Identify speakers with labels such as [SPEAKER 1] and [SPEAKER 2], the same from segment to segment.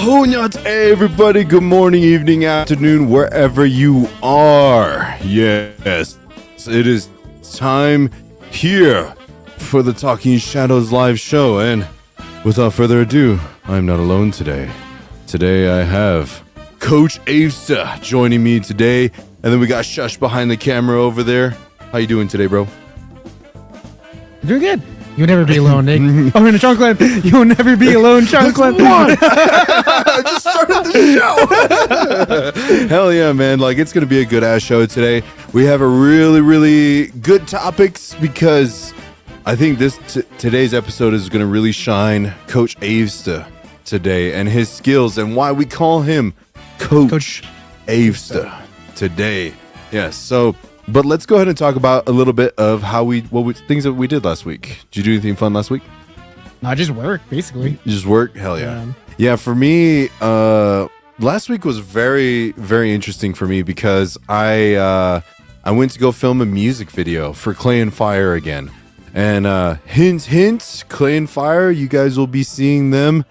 [SPEAKER 1] Honat, everybody. Good morning, evening, afternoon, wherever you are. Yes, it is time here for the Talking Shadows live show. And without further ado, I'm not alone today. Today I have Coach Avesta joining me today. And then we got Shush behind the camera over there. How you doing today, bro?
[SPEAKER 2] Doing good. You'll never be alone, Nick. Oh, in Sean Clem. You'll never be alone, Sean Clem.
[SPEAKER 1] I just started the show. Hell yeah, man. Like, it's going to be a good ass show today. We have a really good topics because I think today's episode is going to really shine Coach Avesta today and his skills and why we call him Coach Avesta today. Yes. So, but let's go ahead and talk about a little bit of things that we did last week. Did you do anything fun last week?
[SPEAKER 2] No, just work, basically.
[SPEAKER 1] Just work? Hell yeah. Yeah, for me, last week was very interesting for me because I went to go film a music video for Clay and Fire again. And hint, Clay and Fire, you guys will be seeing them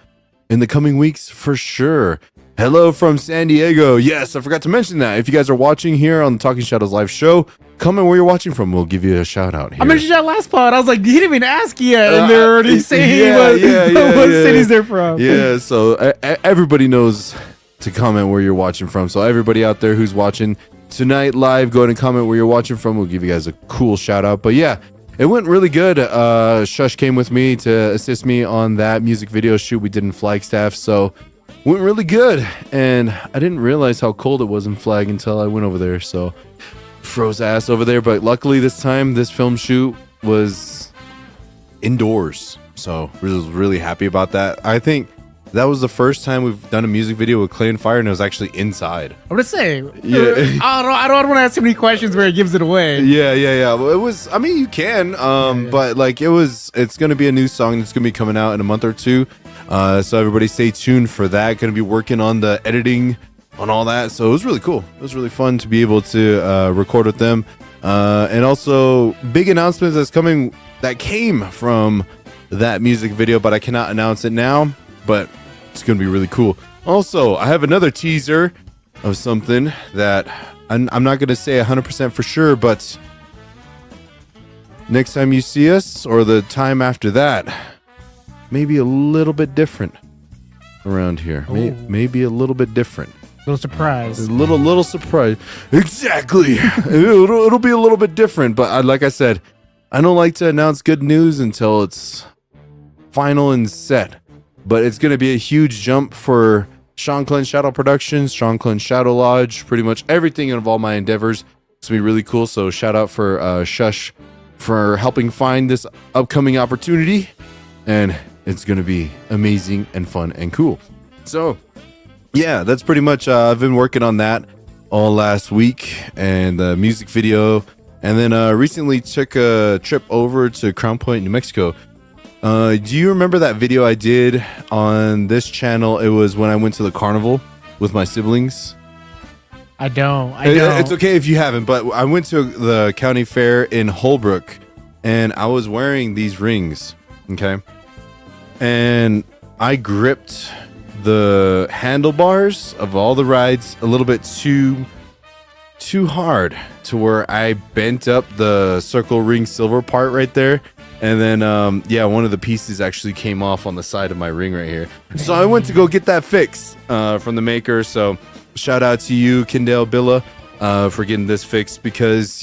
[SPEAKER 1] in the coming weeks for sure. Hello from San Diego. Yes, I forgot to mention that. If you guys are watching here on the Talking Shadows live show, comment where you're watching from. We'll give you a shout out here.
[SPEAKER 2] I mentioned that last pod. I was like, he didn't even ask yet. And they're already saying what cities they're from.
[SPEAKER 1] Yeah, so everybody knows to comment where you're watching from. So everybody out there who's watching tonight live, go ahead and comment where you're watching from. We'll give you guys a cool shout out. But yeah, it went really good. Shush came with me to assist me on that music video shoot we did in Flagstaff. So went really good, and I didn't realize how cold it was in Flag until I went over there, so froze ass over there. But luckily this time, this film shoot was indoors, so I was really happy about that. I think that was the first time we've done a music video with Clay and Fire, and it was actually inside.
[SPEAKER 2] I'm gonna say,
[SPEAKER 1] yeah.
[SPEAKER 2] I don't want to ask too many questions where it gives it away.
[SPEAKER 1] Yeah. Well, it was. I mean, you can, but like it's gonna be a new song that's gonna be coming out in a month or two. So everybody stay tuned for that. Going to be working on the editing on all that. So it was really cool. It was really fun to be able to record with them. And also big announcements that came from that music video, but I cannot announce it now, but it's going to be really cool. Also, I have another teaser of something that I'm not going to say 100% for sure, but next time you see us or the time after that, maybe a little bit different around here. Maybe a little bit different.
[SPEAKER 2] Little surprise.
[SPEAKER 1] A little surprise. Exactly. it'll be a little bit different, but like I said, I don't like to announce good news until it's final and set. But it's going to be a huge jump for Sean Clem Shadow Productions, Sean Clem Shadow Lodge, pretty much everything of all my endeavors. It's going to be really cool. So shout out for Shush for helping find this upcoming opportunity. And it's going to be amazing and fun and cool. So, yeah, that's pretty much, I've been working on that all last week and the music video. And then recently took a trip over to Crown Point, New Mexico. Do you remember that video I did on this channel? It was when I went to the carnival with my siblings.
[SPEAKER 2] I don't.
[SPEAKER 1] It's okay if you haven't, but I went to the county fair in Holbrook and I was wearing these rings. Okay. And I gripped the handlebars of all the rides a little bit too hard to where I bent up the circle ring silver part right there. And then, one of the pieces actually came off on the side of my ring right here. So I went to go get that fixed from the maker. So shout out to you, Kendall Billa, for getting this fixed because,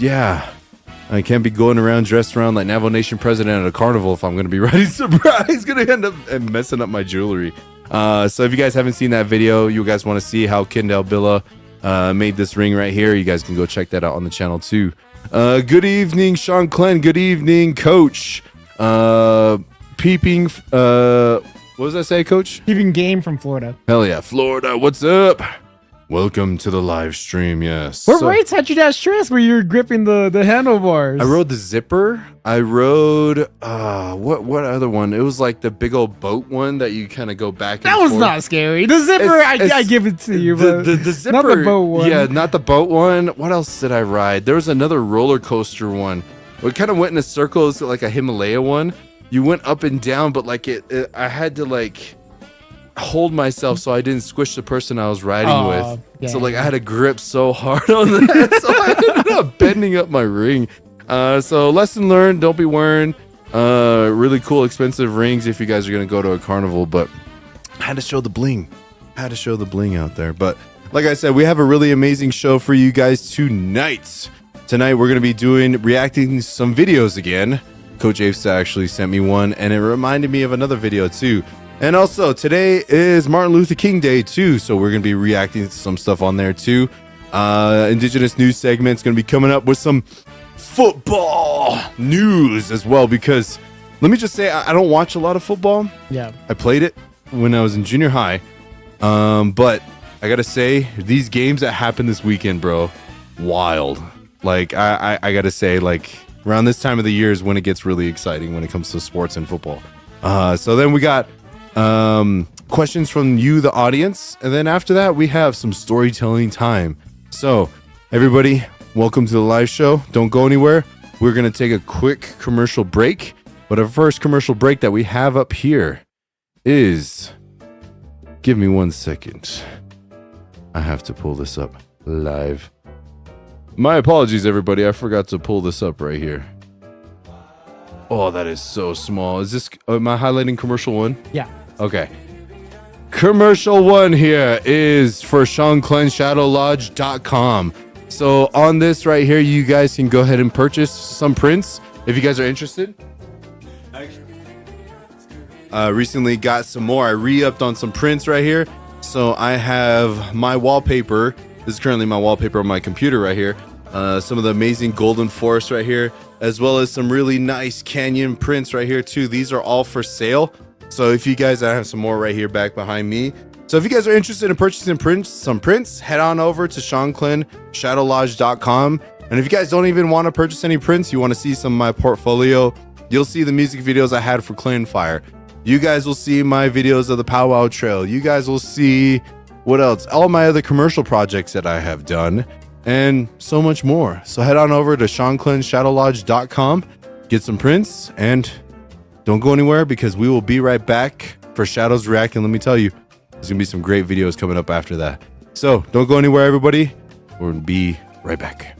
[SPEAKER 1] I can't be going around dressed around like Navajo Nation president at a carnival if I'm going to be riding surprise. Going to end up messing up my jewelry. So if you guys haven't seen that video, you guys want to see how Kendall Billa made this ring right here, you guys can go check that out on the channel too. Good evening, Sean Clem. Good evening, Coach. Peeping. What does that say, Coach?
[SPEAKER 2] Peeping Game from Florida.
[SPEAKER 1] Hell yeah, Florida. What's up? Welcome to the live stream. Yes.
[SPEAKER 2] What rides had you that stress where you're gripping the handlebars?
[SPEAKER 1] I rode the zipper. I rode what other one? It was like the big old boat one that you kind of go back and
[SPEAKER 2] That was
[SPEAKER 1] forth.
[SPEAKER 2] Not scary. The zipper, I give it to you, but
[SPEAKER 1] the zipper,
[SPEAKER 2] not the boat one.
[SPEAKER 1] Yeah, not the boat one. What else did I ride? There was another roller coaster one. It kind of went in a circle. It's like a Himalaya one. You went up and down, but like I had to like hold myself so I didn't squish the person I was riding with.
[SPEAKER 2] Yeah,
[SPEAKER 1] So like I had to grip so hard on that, so I ended up bending up my ring. So lesson learned: don't be wearing really cool, expensive rings if you guys are gonna go to a carnival. But I had to show the bling. Out there. But like I said, we have a really amazing show for you guys tonight. Tonight we're gonna be reacting to some videos again. Coach Avesta actually sent me one, and it reminded me of another video too. And also, today is Martin Luther King Day too, so we're gonna be reacting to some stuff on there too. Indigenous news segment's gonna be coming up with some football news as well, because let me just say, I don't watch a lot of football.
[SPEAKER 2] Yeah.
[SPEAKER 1] I played it when I was in junior high, but I gotta say, these games that happened this weekend, bro, wild. Like I gotta say, like, around this time of the year is when it gets really exciting when it comes to sports and football. So then we got questions from you, the audience. And then after that, we have some storytelling time. So everybody, welcome to the live show. Don't go anywhere. We're going to take a quick commercial break. But our first commercial break that we have up here is... Give me 1 second. I have to pull this up live. My apologies, everybody. I forgot to pull this up right here. Oh, that is so small. Is this... am I highlighting commercial one?
[SPEAKER 2] Yeah.
[SPEAKER 1] Okay. Commercial one here is for SeanClennShadowLodge.com. So on this right here, you guys can go ahead and purchase some prints if you guys are interested. Recently got some more. I re-upped on some prints right here. So I have my wallpaper. This is currently my wallpaper on my computer right here. Some of the amazing golden forest right here, as well as some really nice canyon prints right here too. These are all for sale. So if you guys, I have some more right here back behind me. So if you guys are interested in purchasing some prints, head on over to SeanClennShadowLodge.com. And if you guys don't even want to purchase any prints, you want to see some of my portfolio, you'll see the music videos I had for Clan Fire. You guys will see my videos of the Powwow Trail. You guys will see, what else? All my other commercial projects that I have done, and so much more. So head on over to SeanClennShadowLodge.com, get some prints, and don't go anywhere, because we will be right back for Shadows React. And let me tell you, there's gonna be some great videos coming up after that. So don't go anywhere, everybody. We'll be right back.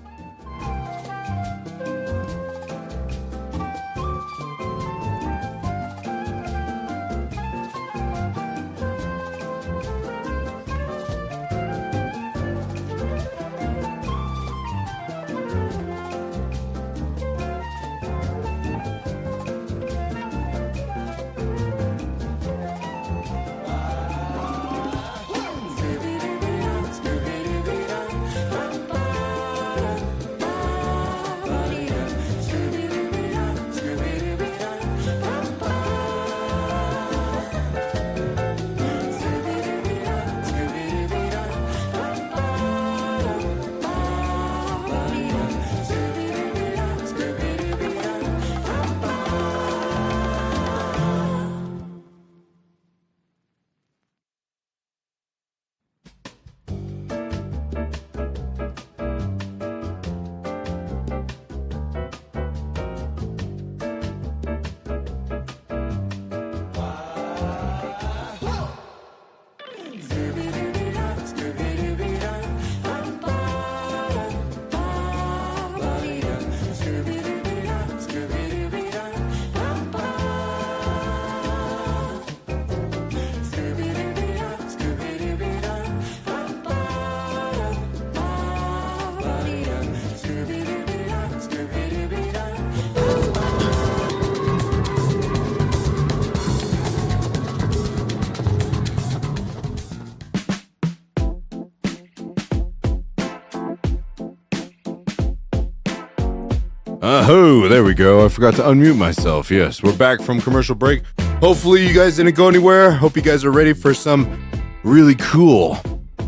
[SPEAKER 1] Oh, there we go. I forgot to unmute myself. Yes, we're back from commercial break. Hopefully you guys didn't go anywhere. Hope you guys are ready for some really cool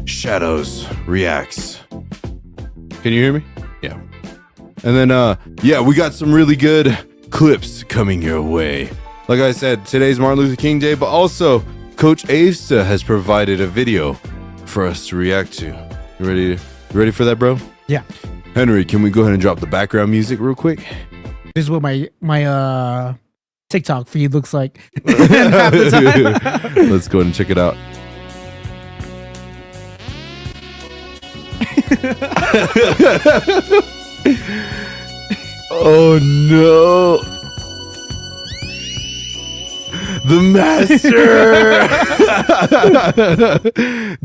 [SPEAKER 1] Shadows Reacts. Can you hear me? Yeah. And then, yeah, we got some really good clips coming your way. Like I said, today's Martin Luther King Day, but also Coach Avesta has provided a video for us to react to. You ready for that, bro?
[SPEAKER 2] Yeah.
[SPEAKER 1] Henry, can we go ahead and drop the background music real quick?
[SPEAKER 2] This is what my 10 TikTok feed looks like. Half the time.
[SPEAKER 1] Let's go ahead and check it out. Oh no. The master.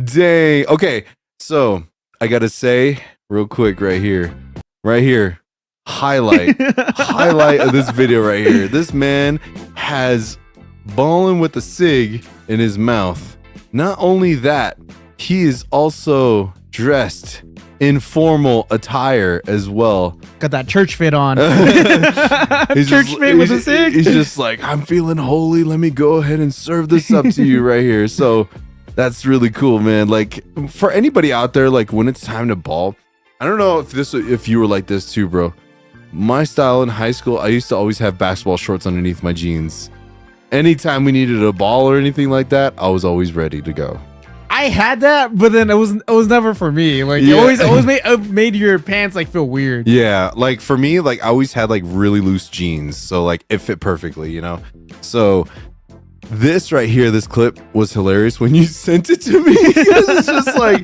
[SPEAKER 1] Dang. Okay, so I gotta say real quick right here, highlight of this video right here. This man has balling with a cig in his mouth. Not only that, he is also dressed in formal attire as well.
[SPEAKER 2] Got that church fit on.
[SPEAKER 1] Church
[SPEAKER 2] fit with a cig.
[SPEAKER 1] He's just like, I'm feeling holy. Let me go ahead and serve this up to you right here. So that's really cool, man. Like, for anybody out there, like when it's time to ball, I don't know if you were like this too, bro. My style in high school, I used to always have basketball shorts underneath my jeans. Anytime we needed a ball or anything like that, I was always ready to go.
[SPEAKER 2] I had that, but then it was never for me. Like
[SPEAKER 1] Yeah.
[SPEAKER 2] it always made your pants like feel weird.
[SPEAKER 1] Yeah, like for me, like I always had like really loose jeans, so like it fit perfectly, you know. So this right here, this clip was hilarious when you sent it to me because it's just like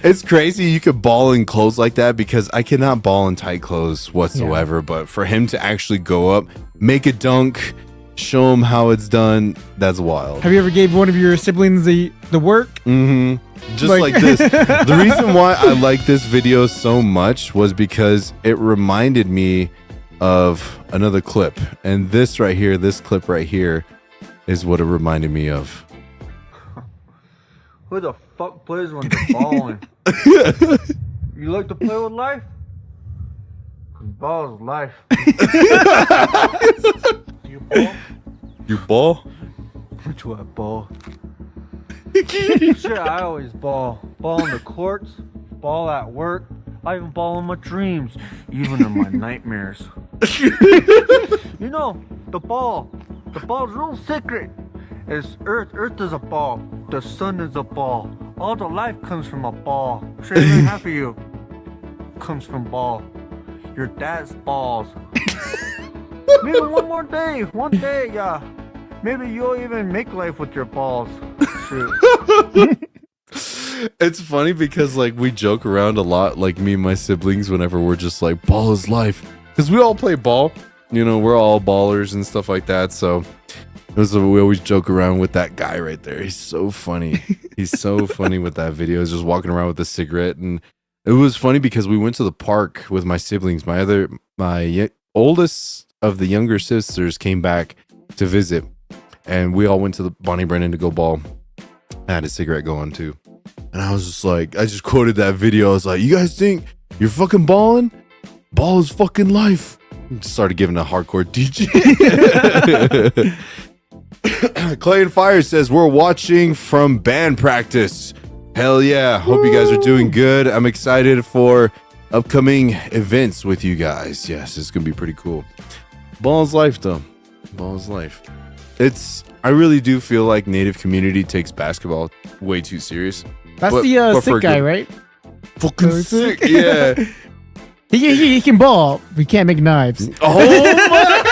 [SPEAKER 1] it's crazy you could ball in clothes like that because I cannot ball in tight clothes whatsoever. But for him to actually go up, make a dunk, show him how it's done, that's wild.
[SPEAKER 2] Have you ever gave one of your siblings the work?
[SPEAKER 1] Mm-hmm. Just like this. The reason why I like this video so much was because it reminded me of another clip. And this right here, this clip right here is what it reminded me of.
[SPEAKER 3] Who the fuck plays when they're balling? You like to play with life? 'Cause ball is life. You ball?
[SPEAKER 1] You ball?
[SPEAKER 3] Which one ball? Shit, I always ball. Ball in the courts, ball at work. I even ball in my dreams, even in my nightmares. You know, the ball's real secret. It's Earth. Earth is a ball. The sun is a ball. All the life comes from a ball. Sure, even half of you comes from ball. Your dad's balls. Maybe one day, yeah. Maybe you'll even make life with your balls. Shoot.
[SPEAKER 1] It's funny because like we joke around a lot, like me and my siblings, whenever we're just like ball is life, because we all play ball, you know, we're all ballers and stuff like that. So we always joke around with that guy right there. He's so funny. He's so funny with that video. He's just walking around with a cigarette. And it was funny because we went to the park with my siblings. My oldest of the younger sisters came back to visit, and we all went to the Bonnie Brennan to go ball. I had a cigarette going too. And I was just like, I just quoted that video. I was like, you guys think you're fucking balling? Ball is fucking life. Just started giving a hardcore DJ. Clay and Fire says, we're watching from band practice. Hell yeah. Hope you guys are doing good. I'm excited for upcoming events with you guys. Yes, it's going to be pretty cool. Ball is life though. Ball is life. I really do feel like Native community takes basketball way too serious.
[SPEAKER 2] That's
[SPEAKER 1] But
[SPEAKER 2] the
[SPEAKER 1] for
[SPEAKER 2] sick guy,
[SPEAKER 1] good-
[SPEAKER 2] right?
[SPEAKER 1] Fucking sick. Yeah.
[SPEAKER 2] He can ball, but he can't make knives.
[SPEAKER 1] Oh my.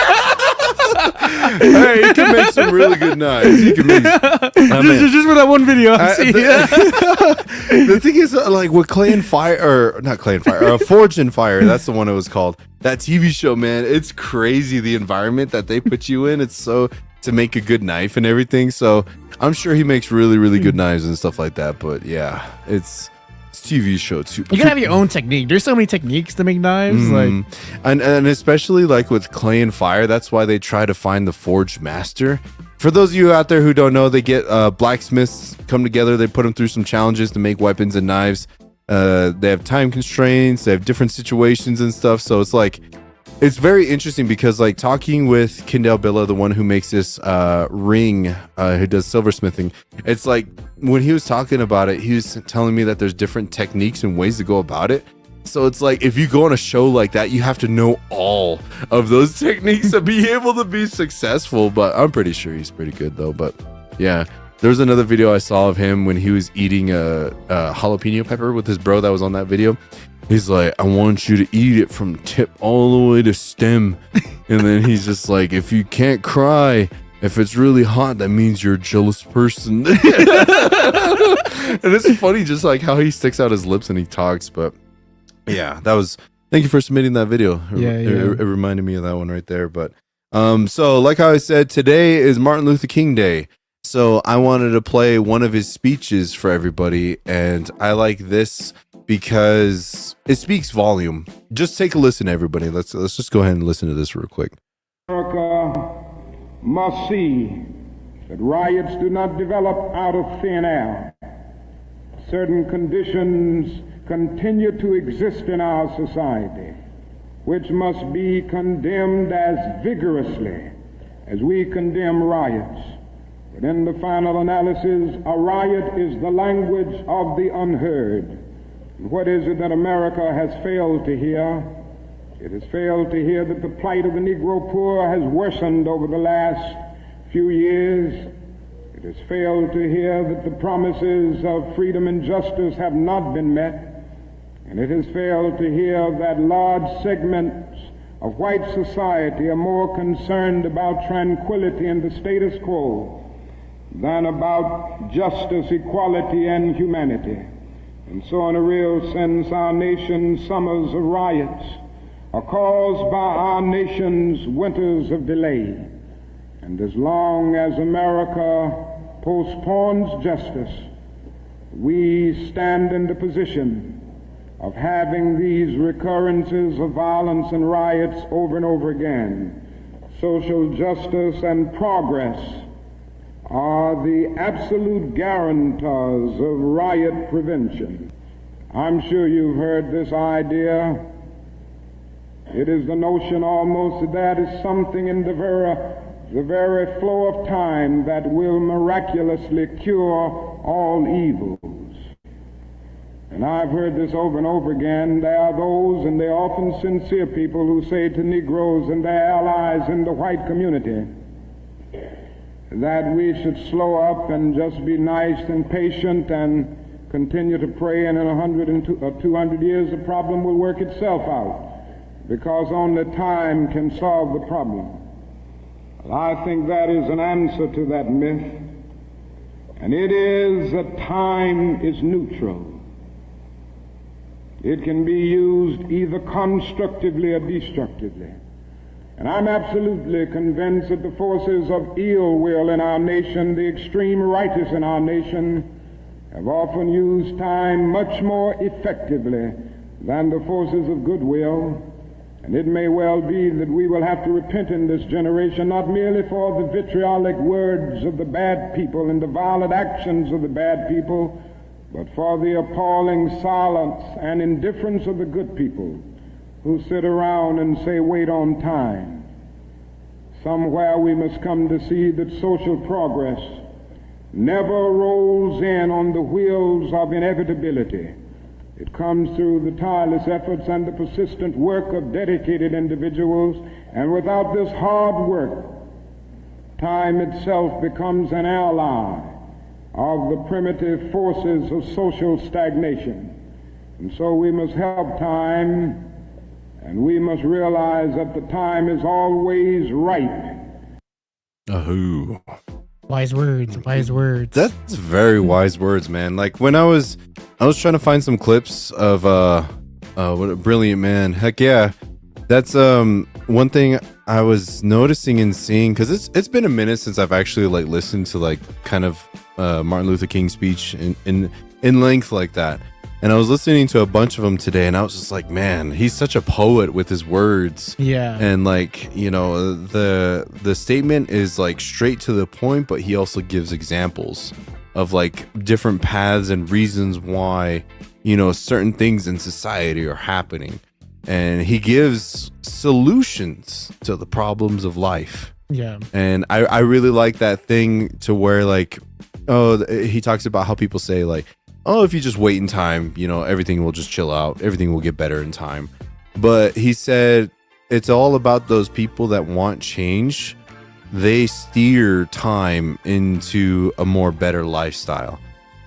[SPEAKER 1] Hey, he can make some really good knives. He can make.
[SPEAKER 2] Just for that one video.
[SPEAKER 1] The thing is, like with Clay and Fire, or not Clay and Fire, Forge and Fire. That's the one it was called. That TV show, man. It's crazy the environment that they put you in. It's so to make a good knife and everything. So I'm sure he makes really, really good knives and stuff like that. But yeah, it's TV show too.
[SPEAKER 2] You gotta have your own technique. There's so many techniques to make knives.
[SPEAKER 1] Mm. And especially like with Clay and Fire, that's why they try to find the forged master. For those of you out there who don't know, they get blacksmiths come together. They put them through some challenges to make weapons and knives. They have time constraints. They have different situations and stuff. So it's like, it's very interesting because like talking with Kendall Billa, the one who makes this ring, who does silversmithing, it's like when he was talking about it, he was telling me that there's different techniques and ways to go about it. So it's like if you go on a show like that, you have to know all of those techniques to be able to be successful. But I'm pretty sure he's pretty good though. But yeah, there was another video I saw of him when he was eating a jalapeno pepper with his bro that was on that video. He's like, I want you to eat it from tip all the way to stem. And then he's just like, if you can't cry, if it's really hot, that means you're a jealous person. And it's funny just like how he sticks out his lips and he talks. But yeah, thank you for submitting that video. It reminded me of that one right there. But so like how I said, today is Martin Luther King Day. So I wanted to play one of his speeches for everybody. And I like this because it speaks volume. Just take a listen, everybody. Let's just go ahead and listen to this real quick.
[SPEAKER 4] America must see that riots do not develop out of thin air. Certain conditions continue to exist in our society, which must be condemned as vigorously as we condemn riots. But in the final analysis, a riot is the language of the unheard. What is it that America has failed to hear? It has failed to hear that the plight of the Negro poor has worsened over the last few years. It has failed to hear that the promises of freedom and justice have not been met. And it has failed to hear that large segments of white society are more concerned about tranquility and the status quo than about justice, equality, and humanity. And so in a real sense, our nation's summers of riots are caused by our nation's winters of delay. And as long as America postpones justice, we stand in the position of having these recurrences of violence and riots over and over again. Social justice and progress are the absolute guarantors of riot prevention. I'm sure you've heard this idea. It is the notion almost that is something in the very flow of time that will miraculously cure all evils. And I've heard this over and over again. There are those, and they're often sincere people, who say to Negroes and their allies in the white community that we should slow up and just be nice and patient and continue to pray, and in 100 or 200 years the problem will work itself out, because only time can solve the problem. Well, I think that is an answer to that myth, and it is that time is neutral. It can be used either constructively or destructively. And I'm absolutely convinced that the forces of ill will in our nation, the extreme righteous in our nation, have often used time much more effectively than the forces of goodwill. And it may well be that we will have to repent in this generation, not merely for the vitriolic words of the bad people and the violent actions of the bad people, but for the appalling silence and indifference of the good people who sit around and say, wait on time. Somewhere we must come to see that social progress never rolls in on the wheels of inevitability. It comes through the tireless efforts and the persistent work of dedicated individuals, and without this hard work, time itself becomes an ally of the primitive forces of social stagnation. And so we must help time, and we must realize that the time is always right.
[SPEAKER 1] Ahoo.
[SPEAKER 2] Wise words, wise words.
[SPEAKER 1] That's very wise words, man. Like when I was trying to find some clips of what a brilliant man. Heck yeah. That's one thing I was noticing and seeing, because it's been a minute since I've actually like listened to like kind of Martin Luther King speech in length like that. And I was listening to a bunch of them today, and I was just like, man, he's such a poet with his words.
[SPEAKER 2] Yeah.
[SPEAKER 1] And like, you know, the statement is like straight to the point, but he also gives examples of like different paths and reasons why, you know, certain things in society are happening. And he gives solutions to the problems of life.
[SPEAKER 2] Yeah. And
[SPEAKER 1] I really like that thing to where like, he talks about how people say like, oh, if you just wait in time, you know, everything will just chill out. Everything will get better in time. But he said it's all about those people that want change. They steer time into a more better lifestyle.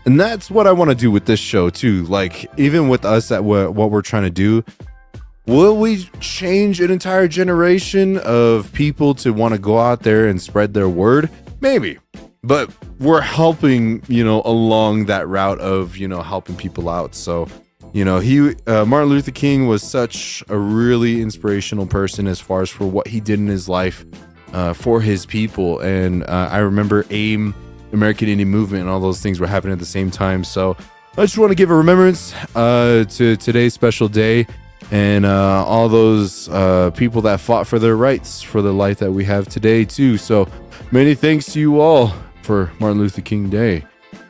[SPEAKER 1] And that's what I want to do with this show too. Like, even with us at what we're trying to do, will we change an entire generation of people to want to go out there and spread their word? Maybe. But we're helping, along that route of, helping people out. So, Martin Luther King was such a really inspirational person as far as for what he did in his life for his people. And I remember AIM, American Indian Movement, and all those things were happening at the same time. So I just want to give a remembrance to today's special day and all those people that fought for their rights, for the life that we have today too. So many thanks to you all for Martin Luther King Day.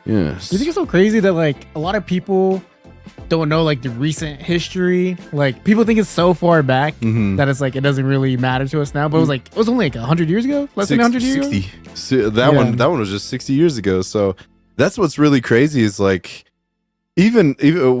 [SPEAKER 1] Yes.
[SPEAKER 2] You think it's so crazy that like a lot of people don't know like the recent history? Like people think it's so far back that it's like it doesn't really matter to us now. But it was only like 100 years ago, less than 100 years ago.
[SPEAKER 1] 60. So that one was just 60 years ago. So that's what's really crazy is like even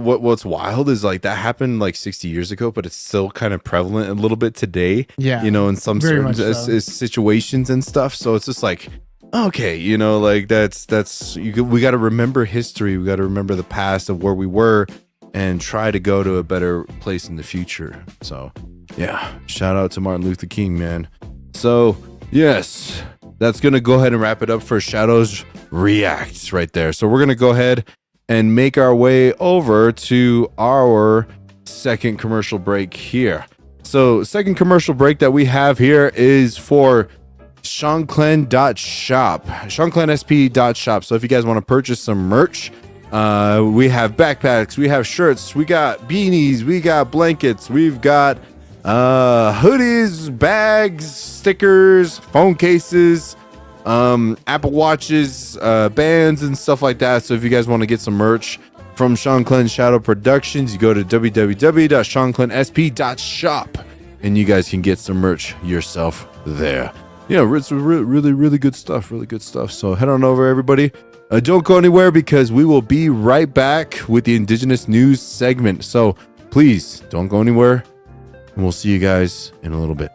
[SPEAKER 1] what's wild is like that happened like 60 years ago, but it's still kind of prevalent a little bit today.
[SPEAKER 2] Yeah,
[SPEAKER 1] in some
[SPEAKER 2] very
[SPEAKER 1] certain
[SPEAKER 2] much so.
[SPEAKER 1] situations and stuff. So it's just like, okay, like we got to remember history. We got to remember the past of where we were and try to go to a better place in the future. So yeah, shout out to Martin Luther King, man. So yes, that's gonna go ahead and wrap it up for Shadows Reacts right there. So we're gonna go ahead and make our way over to our second commercial break here. So second commercial break that we have here is for SeanClan.shop, SeanClanSP.shop. So if you guys want to purchase some merch, we have backpacks, we have shirts, we got beanies, we got blankets, we've got hoodies, bags, stickers, phone cases, Apple Watches, bands and stuff like that. So if you guys want to get some merch from Sean Clan Shadow Productions, you go to www.seanclansp.shop and you guys can get some merch yourself there. It's really, really good stuff. Really good stuff. So head on over, everybody. Don't go anywhere because we will be right back with the Indigenous News segment. So please don't go anywhere. And we'll see you guys in a little bit.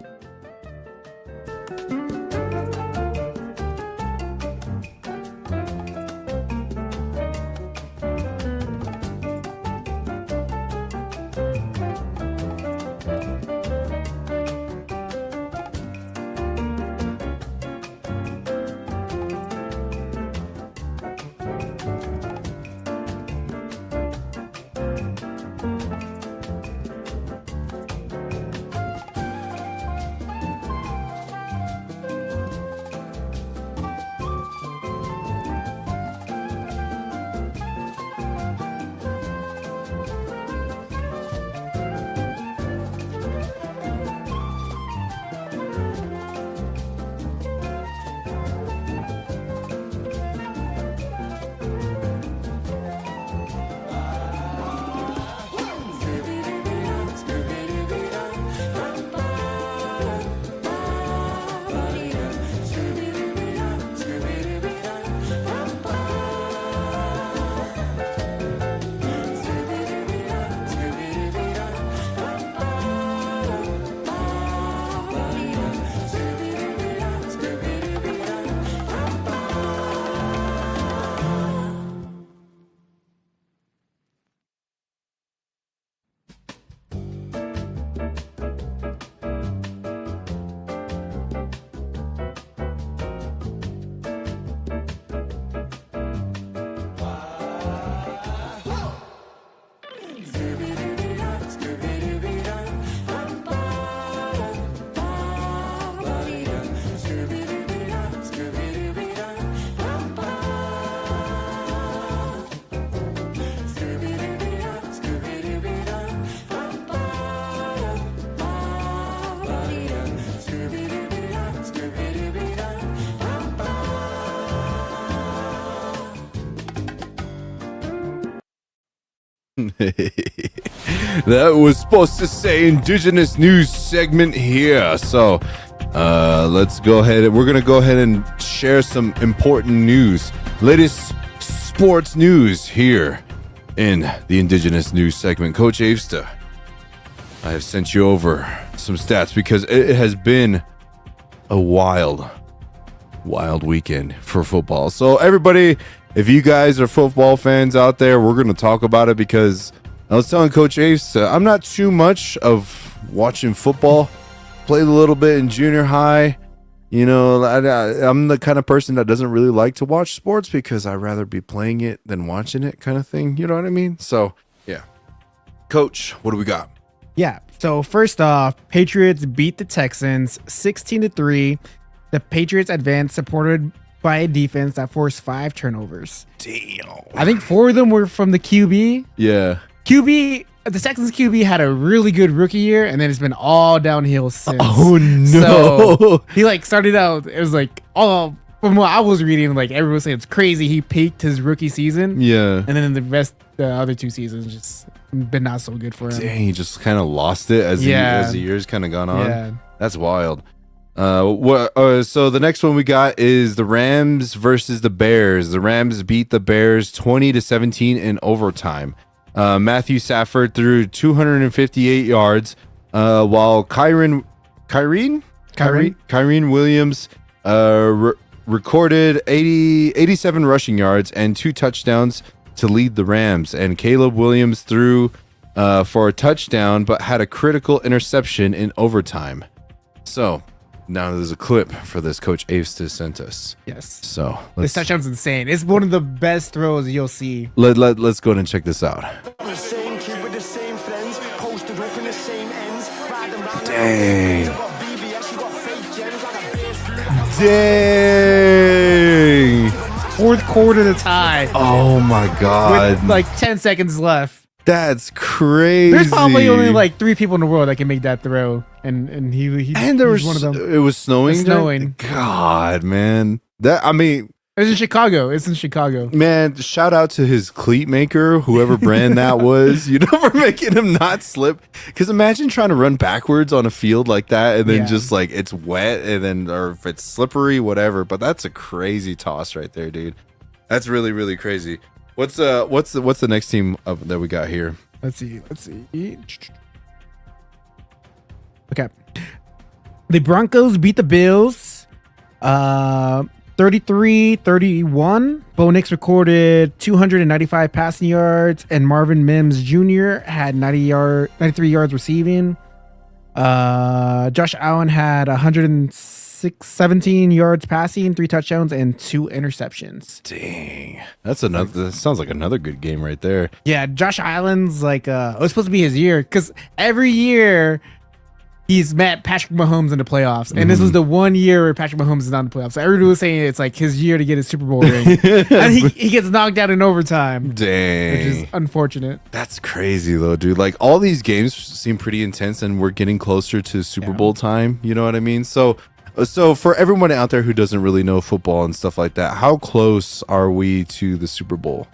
[SPEAKER 1] That was supposed to say Indigenous News segment here. So let's go ahead. We're going to go ahead and share some important news. Latest sports news here in the Indigenous News segment. Coach Avesta, I have sent you over some stats because it has been a wild weekend for football. So everybody, if you guys are football fans out there, we're going to talk about it because I was telling Coach Ace, I'm not too much of watching football. Played a little bit in junior high. You know, I'm the kind of person that doesn't really like to watch sports because I'd rather be playing it than watching it kind of thing. You know what I mean? So, yeah. Coach, what do we got?
[SPEAKER 2] Yeah. So first off, Patriots beat the Texans 16-3. The Patriots advanced, supported by a defense that forced 5 turnovers.
[SPEAKER 1] Damn.
[SPEAKER 2] I think 4 of them were from the QB.
[SPEAKER 1] Yeah.
[SPEAKER 2] The Texans QB had a really good rookie year, and then it's been all downhill since.
[SPEAKER 1] Oh no!
[SPEAKER 2] So he like started out. It was like all from what I was reading, like everyone was saying it's crazy. He peaked his rookie season,
[SPEAKER 1] Yeah.
[SPEAKER 2] and then the other 2 seasons just been not so good for him.
[SPEAKER 1] Dang, he just kind of lost it as the years kind of gone on.
[SPEAKER 2] Yeah.
[SPEAKER 1] That's wild. So the next one we got is the Rams versus the Bears. The Rams beat the Bears 20-17 in overtime. Matthew Stafford threw 258 yards, while Kyren Williams recorded 87 rushing yards and 2 touchdowns to lead the Rams. And Caleb Williams threw for a touchdown, but had a critical interception in overtime. So now there's a clip for this Coach Ace sent us.
[SPEAKER 2] Yes.
[SPEAKER 1] So
[SPEAKER 2] This touchdown's insane. It's one of the best throws you'll see.
[SPEAKER 1] let's go ahead and check this out. Dang. Dang.
[SPEAKER 2] 4th quarter to tie.
[SPEAKER 1] Oh my God.
[SPEAKER 2] With like 10 seconds left.
[SPEAKER 1] That's crazy.
[SPEAKER 2] There's probably only like 3 people in the world that can make that throw, and he
[SPEAKER 1] and there was
[SPEAKER 2] one of them.
[SPEAKER 1] It was snowing.
[SPEAKER 2] Snowing.
[SPEAKER 1] God, man.
[SPEAKER 2] It's in Chicago. It's in Chicago.
[SPEAKER 1] Man, shout out to his cleat maker, whoever brand that was, for making him not slip. Because imagine trying to run backwards on a field like that, and then just like it's wet, and then or if it's slippery, whatever. But that's a crazy toss right there, dude. That's really, really crazy. What's the next team that we got here?
[SPEAKER 2] Let's see. Okay. The Broncos beat the Bills 33-31. Bo Nix recorded 295 passing yards, and Marvin Mims Jr. had 93 yards receiving. Josh Allen had 117 yards passing, 3 touchdowns, and 2 interceptions.
[SPEAKER 1] Dang. That sounds like another good game right there.
[SPEAKER 2] Yeah, Josh Allen's like it was supposed to be his year because every year he's met Patrick Mahomes in the playoffs, and this was the one year where Patrick Mahomes is not in the playoffs. So everybody was saying it's like his year to get his Super Bowl ring, and he gets knocked out in overtime.
[SPEAKER 1] Dang,
[SPEAKER 2] which is unfortunate.
[SPEAKER 1] That's crazy though, dude. Like all these games seem pretty intense, and we're getting closer to Super Bowl time. You know what I mean? So for everyone out there who doesn't really know football and stuff like that, how close are we to the Super Bowl?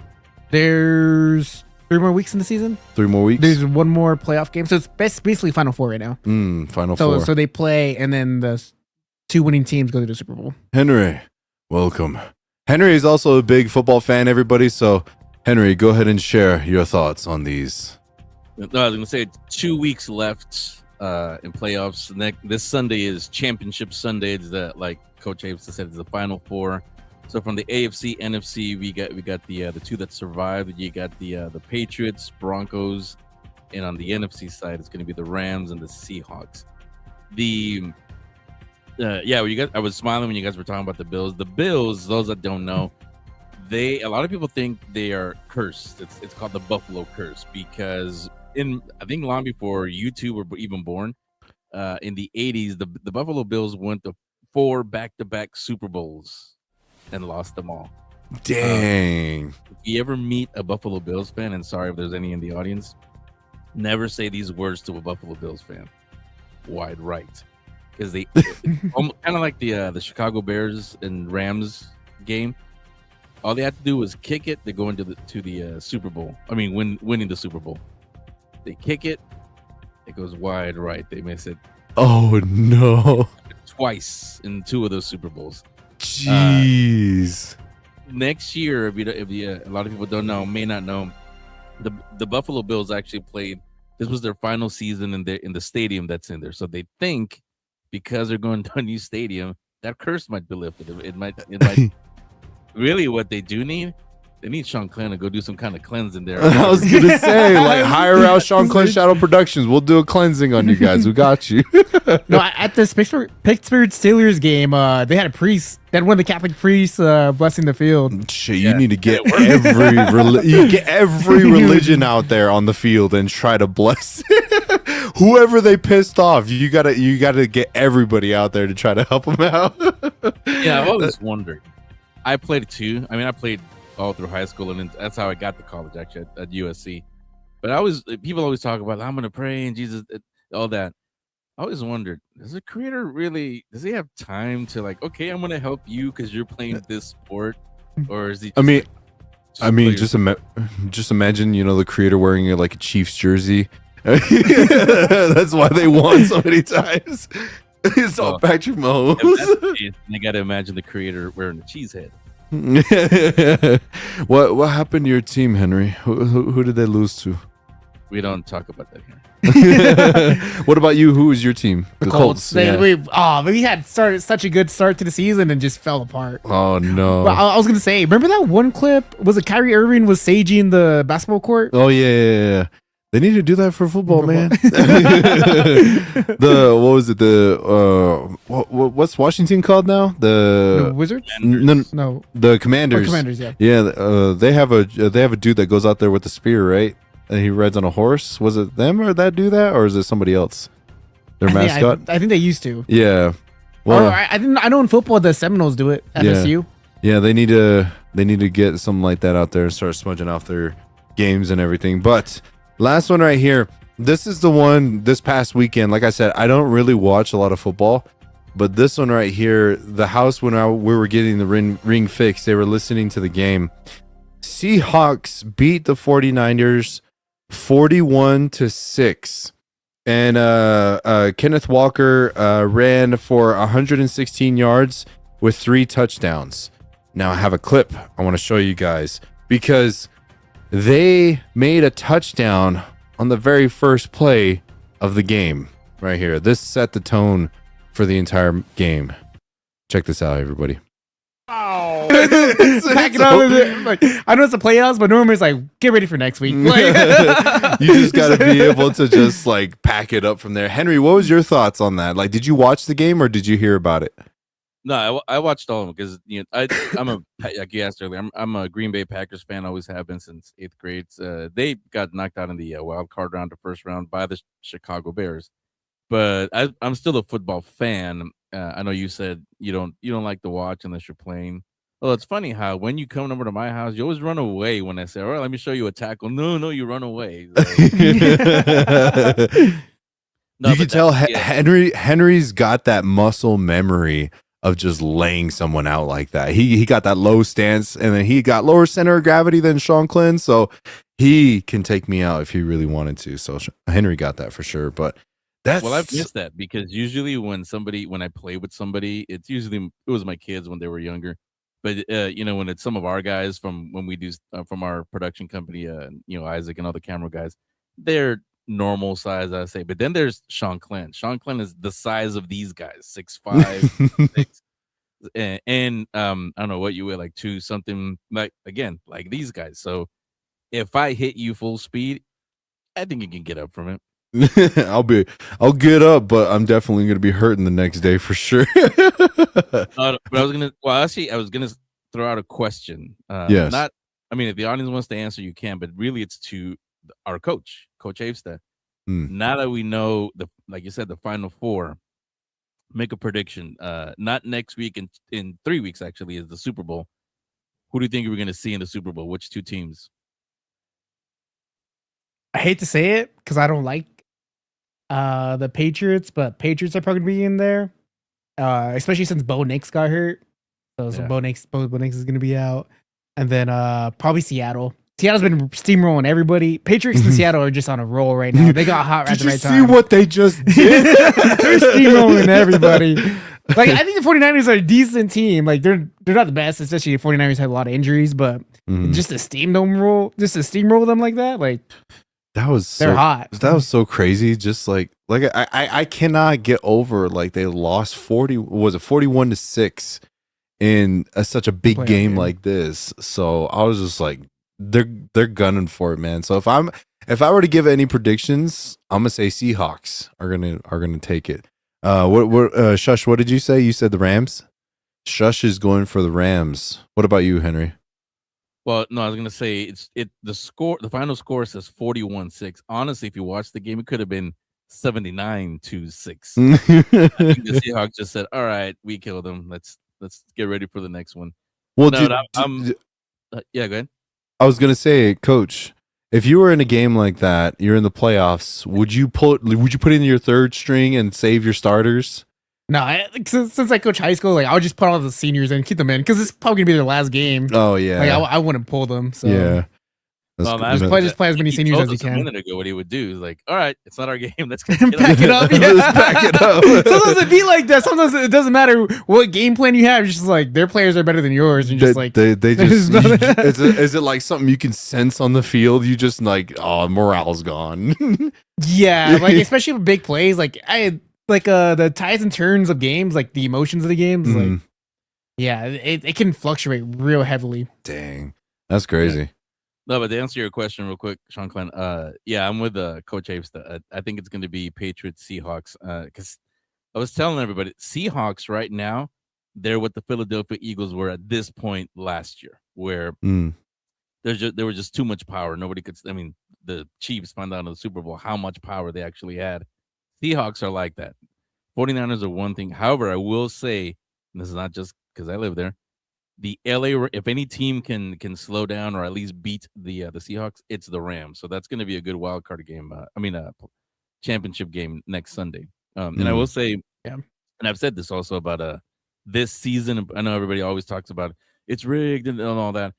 [SPEAKER 2] There's 3 more weeks in the season.
[SPEAKER 1] 3 more weeks.
[SPEAKER 2] There's 1 more playoff game, so it's basically Final Four right now.
[SPEAKER 1] Final Four.
[SPEAKER 2] So they play, and then the 2 winning teams go to the Super Bowl.
[SPEAKER 1] Henry, welcome. Henry is also a big football fan, everybody. So Henry, go ahead and share your thoughts on these.
[SPEAKER 5] No, I was going to say 2 weeks left in playoffs. This Sunday is Championship Sunday. It's like Coach Aves said, it's the Final Four. So from the AFC, NFC, we got the 2 that survived. You got the Patriots, Broncos, and on the NFC side, it's going to be the Rams and the Seahawks. I was smiling when you guys were talking about the Bills. The Bills, those that don't know, a lot of people think they are cursed. It's called the Buffalo Curse because I think long before you two were even born, in the 80s, the Buffalo Bills went to 4 back-to-back Super Bowls and lost them all.
[SPEAKER 1] Dang.
[SPEAKER 5] If you ever meet a Buffalo Bills fan, and sorry if there's any in the audience, never say these words to a Buffalo Bills fan. Wide right. Because they kind of like the Chicago Bears and Rams game. All they had to do was kick it to go into the Super Bowl. I mean, winning the Super Bowl. They kick it, it goes wide right. They miss it.
[SPEAKER 1] Oh no!
[SPEAKER 5] Twice in 2 of those Super Bowls.
[SPEAKER 1] Jeez.
[SPEAKER 5] Next year, if a lot of people don't know, may not know, the Buffalo Bills actually played. This was their final season in the stadium that's in there. So they think because they're going to a new stadium, that curse might be lifted. It might. Really, what they do need They need Sean Clan to go do some kind of cleansing there.
[SPEAKER 1] I was gonna say, like, hire out Sean Clan Shadow Productions. We'll do a cleansing on you guys. We got you.
[SPEAKER 2] No, at the Pittsburgh Steelers game, they had a priest. They had one of the Catholic priests blessing the field.
[SPEAKER 1] Shit, you need to get every religion out there on the field and try to bless whoever they pissed off. You gotta get everybody out there to try to help them out.
[SPEAKER 5] Yeah, I've always wondered. I played too. I mean, I played all through high school, and that's how I got to college actually at USC. But people always talk about, I'm gonna pray and Jesus, all that. I always wondered, does the creator really, does he have time to like, okay, I'm gonna help you because you're playing this sport, or is he?
[SPEAKER 1] Just just imagine, the creator wearing like a Chiefs jersey. That's why they won so many times. It's all Patrick Mahomes.
[SPEAKER 5] They got to imagine the creator wearing the cheese head.
[SPEAKER 1] What happened to your team, Henry? Who did they lose to?
[SPEAKER 5] We don't talk about that here.
[SPEAKER 1] What about you? Who was your team?
[SPEAKER 2] The Colts. We had started such a good start to the season and just fell apart.
[SPEAKER 1] Oh no!
[SPEAKER 2] But I was gonna say, remember that one clip? Was it Kyrie Irving was saging the basketball court?
[SPEAKER 1] Oh yeah. They need to do that for football, man. What's Washington called now?
[SPEAKER 2] The Wizards?
[SPEAKER 1] No, the Commanders.
[SPEAKER 2] Commanders, yeah.
[SPEAKER 1] Yeah, they have a dude that goes out there with the spear, right? And he rides on a horse. Was it them or that do that, or is it somebody else? Their mascot.
[SPEAKER 2] I think they used to.
[SPEAKER 1] Yeah.
[SPEAKER 2] Well, I know in football the Seminoles do it. FSU.
[SPEAKER 1] Yeah, they need to get something like that out there and start smudging off their games and everything. But last one right here. This is the one this past weekend. Like I said, I don't really watch a lot of football, but this one right here, the house when we were getting the ring fixed, they were listening to the game. Seahawks beat the 49ers 41-6. And Kenneth Walker ran for 116 yards with 3 touchdowns. Now I have a clip I want to show you guys because they made a touchdown on the very first play of the game right here. This set the tone for the entire game. Check this out, everybody.
[SPEAKER 2] Wow. I know it's the playoffs, but normally it's like, get ready for next week.
[SPEAKER 1] You just got to be able to just like pack it up from there. Henry, what was your thoughts on that? Like, did you watch the game or did you hear about it?
[SPEAKER 5] No, I watched all of them because like you asked earlier, I'm a Green Bay Packers fan. Always have been since 8th grade. They got knocked out in the wild card round, the first round by the Chicago Bears. But I'm still a football fan. I know you said you don't like to watch unless you're playing. Well, it's funny how when you come over to my house, you always run away when I say, "All right, let me show you a tackle." No, you run away.
[SPEAKER 1] You can tell Henry's got that muscle memory of just laying someone out like that. He got that low stance, and then he got lower center of gravity than Sean Clyn, so he can take me out if he really wanted to. So Henry got that for sure. But I've
[SPEAKER 5] missed that because usually when I play with somebody, it was my kids when they were younger. But when it's some of our guys from when we do from our production company, Isaac and all the camera guys, they're normal size, I say. But then there's Sean Clyn. Sean Clyn is the size of these guys, 6'5", 6, and I don't know what you weigh, like 2 something, like these guys. So if I hit you full speed, I think you can get up from it.
[SPEAKER 1] I'll get up, but I'm definitely gonna be hurting the next day for sure.
[SPEAKER 5] But I was gonna throw out a question.
[SPEAKER 1] Yes.
[SPEAKER 5] If the audience wants to answer, you can, but really it's to our Coach Avestad. Now that we know like you said, the Final Four, make a prediction. Not next week, in 3 weeks actually is the Super Bowl. Who do you think we're gonna see in the Super Bowl? Which 2 teams?
[SPEAKER 2] I hate to say it because I don't like the Patriots, but Patriots are probably going to be in there, especially since Bo Nix got hurt. So Bo Nix is going to be out. And then probably Seattle. Seattle's been steamrolling everybody. Patriots and Seattle are just on a roll right now. They got hot at the right time.
[SPEAKER 1] Did you see what they just did?
[SPEAKER 2] They're steamrolling everybody. Like, I think the 49ers are a decent team. Like, they're not the best, especially the 49ers have a lot of injuries, but just to steamroll them like that, like, they're hot.
[SPEAKER 1] That was so crazy. Just like I cannot get over like they lost 41-6 in such a big
[SPEAKER 2] Playoff
[SPEAKER 1] game
[SPEAKER 2] game.
[SPEAKER 1] like this. So I was just like, they're gunning for it, man. So if I were to give any predictions, I'm gonna say Seahawks are gonna take it. What Shush? What did you say? You said the Rams. Shush is going for the Rams. What about you, Henry?
[SPEAKER 5] Well, no, I was gonna say the final score says 41-6. Honestly, if you watch the game, it could have been 79-6. I think the Seahawks just said, "All right, we killed them. Let's get ready for the next one."
[SPEAKER 1] Well,
[SPEAKER 5] No, yeah, go ahead.
[SPEAKER 1] I was gonna say, Coach, if you were in a game like that, you're in the playoffs. Would you put in your third string and save your starters?
[SPEAKER 2] No, since I coach high school, like I would just put all the seniors in and keep them in because it's probably gonna be their last game.
[SPEAKER 1] Oh yeah,
[SPEAKER 2] Like I wouldn't pull them. So
[SPEAKER 1] yeah.
[SPEAKER 2] just play as many seniors as you can.
[SPEAKER 5] A minute ago, what he would do is like, "All right, it's not our game. Let's get
[SPEAKER 2] Pack it up. Yeah.
[SPEAKER 1] Let's pack it up.
[SPEAKER 2] Sometimes it be like that. Sometimes it doesn't matter what game plan you have. It's just like their players are better than yours, and just like
[SPEAKER 1] they just
[SPEAKER 2] there's
[SPEAKER 1] is it like something you can sense on the field? You just like, oh, morale's gone.
[SPEAKER 2] yeah, like especially with big plays, like the ties and turns of games, like the emotions of the games, like yeah, it can fluctuate real heavily.
[SPEAKER 1] Dang, that's crazy.
[SPEAKER 5] No, but to answer your question real quick, Sean Clan, yeah, I'm with Coach Apes. I think it's going to be Patriots Seahawks because I was telling everybody Seahawks right now, they're what the Philadelphia Eagles were at this point last year, where there was just too much power. Nobody could. I mean, the Chiefs found out in the Super Bowl how much power they actually had. Seahawks are like that. 49ers are one thing. However, I will say, and this is not just because I live there, the LA, if any team can slow down or at least beat the Seahawks, it's the Rams. So that's going to be a good wild card game. Championship game next Sunday. And I will say, and I've said this also about this season. I know everybody always talks about it's rigged and all that.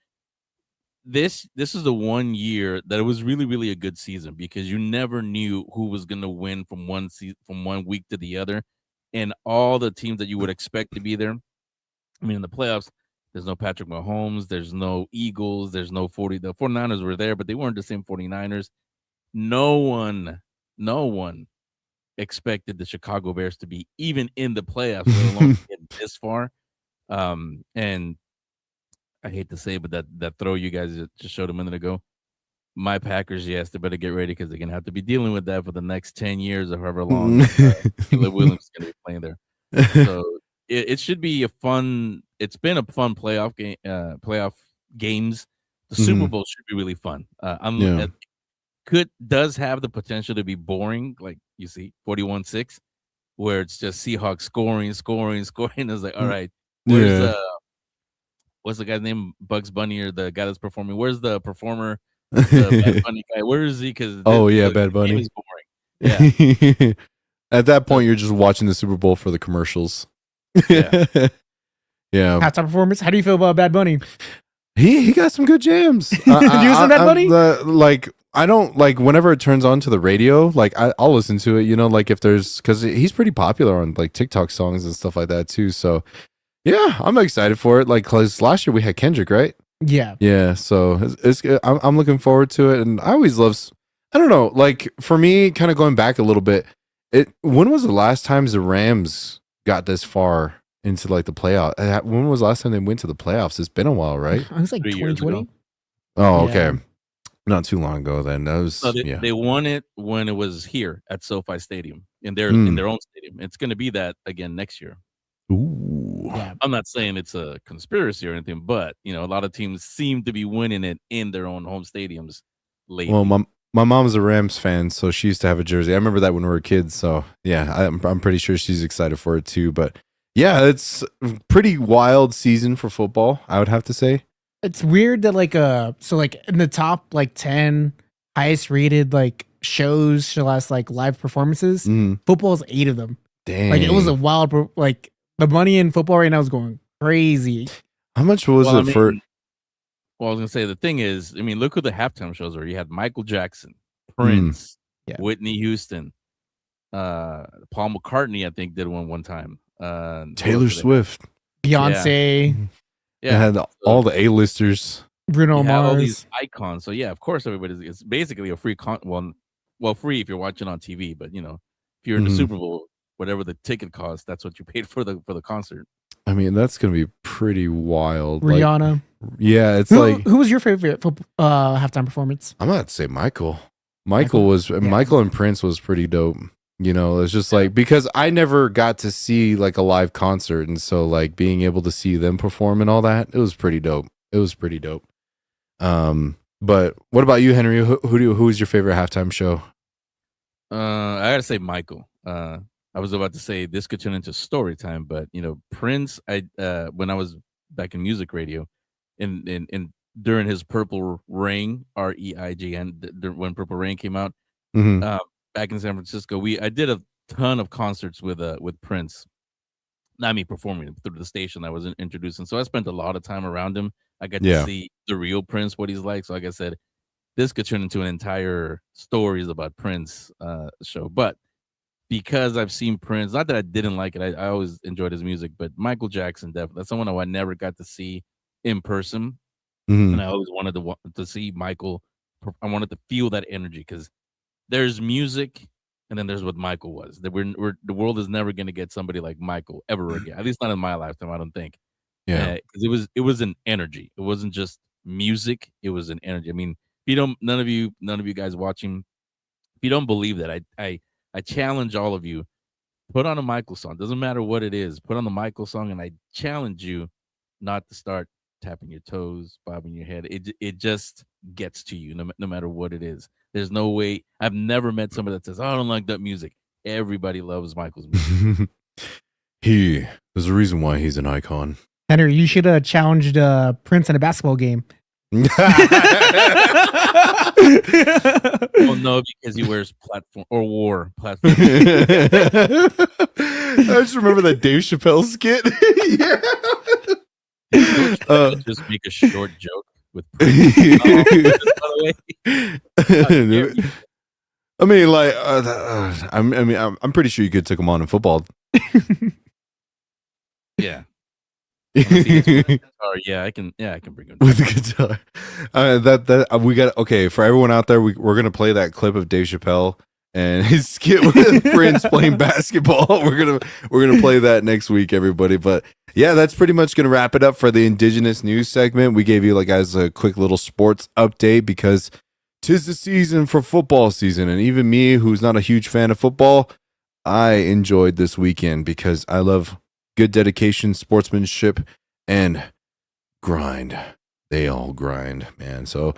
[SPEAKER 5] This is the 1 year that it was really, really a good season because you never knew who was going to win from one week to the other, and all the teams that you would expect to be there. I mean, in the playoffs, there's no Patrick Mahomes, there's no Eagles, there's no 40. The 49ers were there, but they weren't the same 49ers. No one expected the Chicago Bears to be even in the playoffs, let alone get this far. And I hate to say, but that throw you guys just showed a minute ago, my Packers, yes, they better get ready because they're gonna have to be dealing with that for the next 10 years or however long Caleb Williams is gonna be playing there. So it should be a fun. It's been a fun playoff game. Playoff games. The Super Bowl should be really fun. Does have the potential to be boring, like you see 41-6, where it's just Seahawks scoring. It's like, all right, where's what's the guy's name? Bugs Bunny or the guy that's performing? Where's the performer? The Bad Bunny guy. Where is he? Because
[SPEAKER 1] Bad Bunny
[SPEAKER 5] is boring. Yeah.
[SPEAKER 1] At that point, you're just watching the Super Bowl for the commercials.
[SPEAKER 5] Yeah.
[SPEAKER 1] Yeah.
[SPEAKER 2] Halftime performance. How do you feel about Bad Bunny?
[SPEAKER 1] He got some good jams.
[SPEAKER 2] Did you listen to Bad Bunny?
[SPEAKER 1] I don't like whenever it turns on to the radio, like I'll listen to it, like if there's, because he's pretty popular on like TikTok songs and stuff like that too. So yeah, I'm excited for it. Like, cause last year we had Kendrick, right?
[SPEAKER 2] Yeah.
[SPEAKER 1] So I'm looking forward to it, and I always love. I don't know, like for me, kind of going back a little bit. When was the last time the Rams got this far into like the playoff? When was the last time they went to the playoffs? It's been a while, right?
[SPEAKER 2] It was like 2020.
[SPEAKER 1] Oh, okay. Yeah. Not too long ago then. That was
[SPEAKER 5] they won it when it was here at SoFi Stadium in their own stadium. It's going to be that again next year.
[SPEAKER 1] Ooh.
[SPEAKER 2] Yeah.
[SPEAKER 5] I'm not saying it's a conspiracy or anything, but a lot of teams seem to be winning it in their own home stadiums lately.
[SPEAKER 1] Well, my mom's a Rams fan, so she used to have a jersey. I remember that when we were kids. So yeah, I'm pretty sure she's excited for it too. But yeah, it's a pretty wild season for football, I would have to say.
[SPEAKER 2] It's weird that in the top 10 highest rated shows to last live performances, football's 8 of them.
[SPEAKER 1] Dang.
[SPEAKER 2] It was a wild the money in football right now is going crazy.
[SPEAKER 1] How much was it for?
[SPEAKER 5] Well, I was gonna say the thing is, look who the halftime shows were. You had Michael Jackson, Prince, Whitney Houston, Paul McCartney, I think did one time.
[SPEAKER 1] Taylor Swift,
[SPEAKER 2] Beyonce.
[SPEAKER 1] Yeah, had all the A-listers.
[SPEAKER 2] Bruno Mars,
[SPEAKER 5] all these icons. So yeah, of course, it's basically a free free if you're watching on TV, but if you're in the Super Bowl, whatever the ticket costs, that's what you paid for the concert.
[SPEAKER 1] I mean, that's gonna be pretty wild. Like,
[SPEAKER 2] Rihanna.
[SPEAKER 1] yeah, it's like
[SPEAKER 2] Who was your favorite halftime performance?
[SPEAKER 1] I'm gonna say Michael. Michael and Prince was pretty dope. You know, it's just like because I never got to see like a live concert, and so like being able to see them perform and all that, it was pretty dope. It was pretty dope. But what about you, Henry? Who was your favorite halftime show?
[SPEAKER 5] I gotta say Michael. I was about to say this could turn into story time, but you know, Prince. When I was back in music radio, in during his Purple Rain, REIGN, when Purple Rain came out, back in San Francisco, I did a ton of concerts with Prince. Not me performing through the station I was introducing, so I spent a lot of time around him. I got to see the real Prince, what he's like. So like I said, this could turn into an entire stories about Prince show. But because I've seen Prince, not that I didn't like it, I always enjoyed his music, but Michael Jackson, definitely. That's someone who I never got to see in person. And I always wanted to see Michael. I wanted to feel that energy because there's music and then there's what Michael was. The world is never going to get somebody like Michael ever again. At least not in my lifetime, I don't think. Yeah, because it was an energy. It wasn't just music. It was an energy. I mean, if you don't, none of you guys watching, if you don't believe that, I challenge all of you, put on a Michael song. Doesn't matter what it is. Put on the Michael song, and I challenge you not to start tapping your toes, bobbing your head. It just gets to you, no matter what it is. There's no way. I've never met somebody that says, "Oh, I don't like that music." Everybody loves Michael's music.
[SPEAKER 1] There's a reason why he's an icon.
[SPEAKER 2] Henry, you should have challenged Prince in a basketball game.
[SPEAKER 5] Well, no, because he wears platform or wore platform.
[SPEAKER 1] I just remember that Dave Chappelle skit.
[SPEAKER 5] Just make a short joke with Prince.
[SPEAKER 1] I mean, like, I'm pretty sure you could take him on in football.
[SPEAKER 5] Yeah. I can bring him
[SPEAKER 1] with the guitar. We got okay for everyone out there. We're gonna play that clip of Dave Chappelle and his skit with Prince playing basketball. We're gonna play that next week, everybody. But yeah, that's pretty much gonna wrap it up for the Indigenous News segment. We gave you guys a quick little sports update because 'tis the season for football season, and even me, who's not a huge fan of football, I enjoyed this weekend because I love good dedication, sportsmanship, and grind. They all grind, man. So,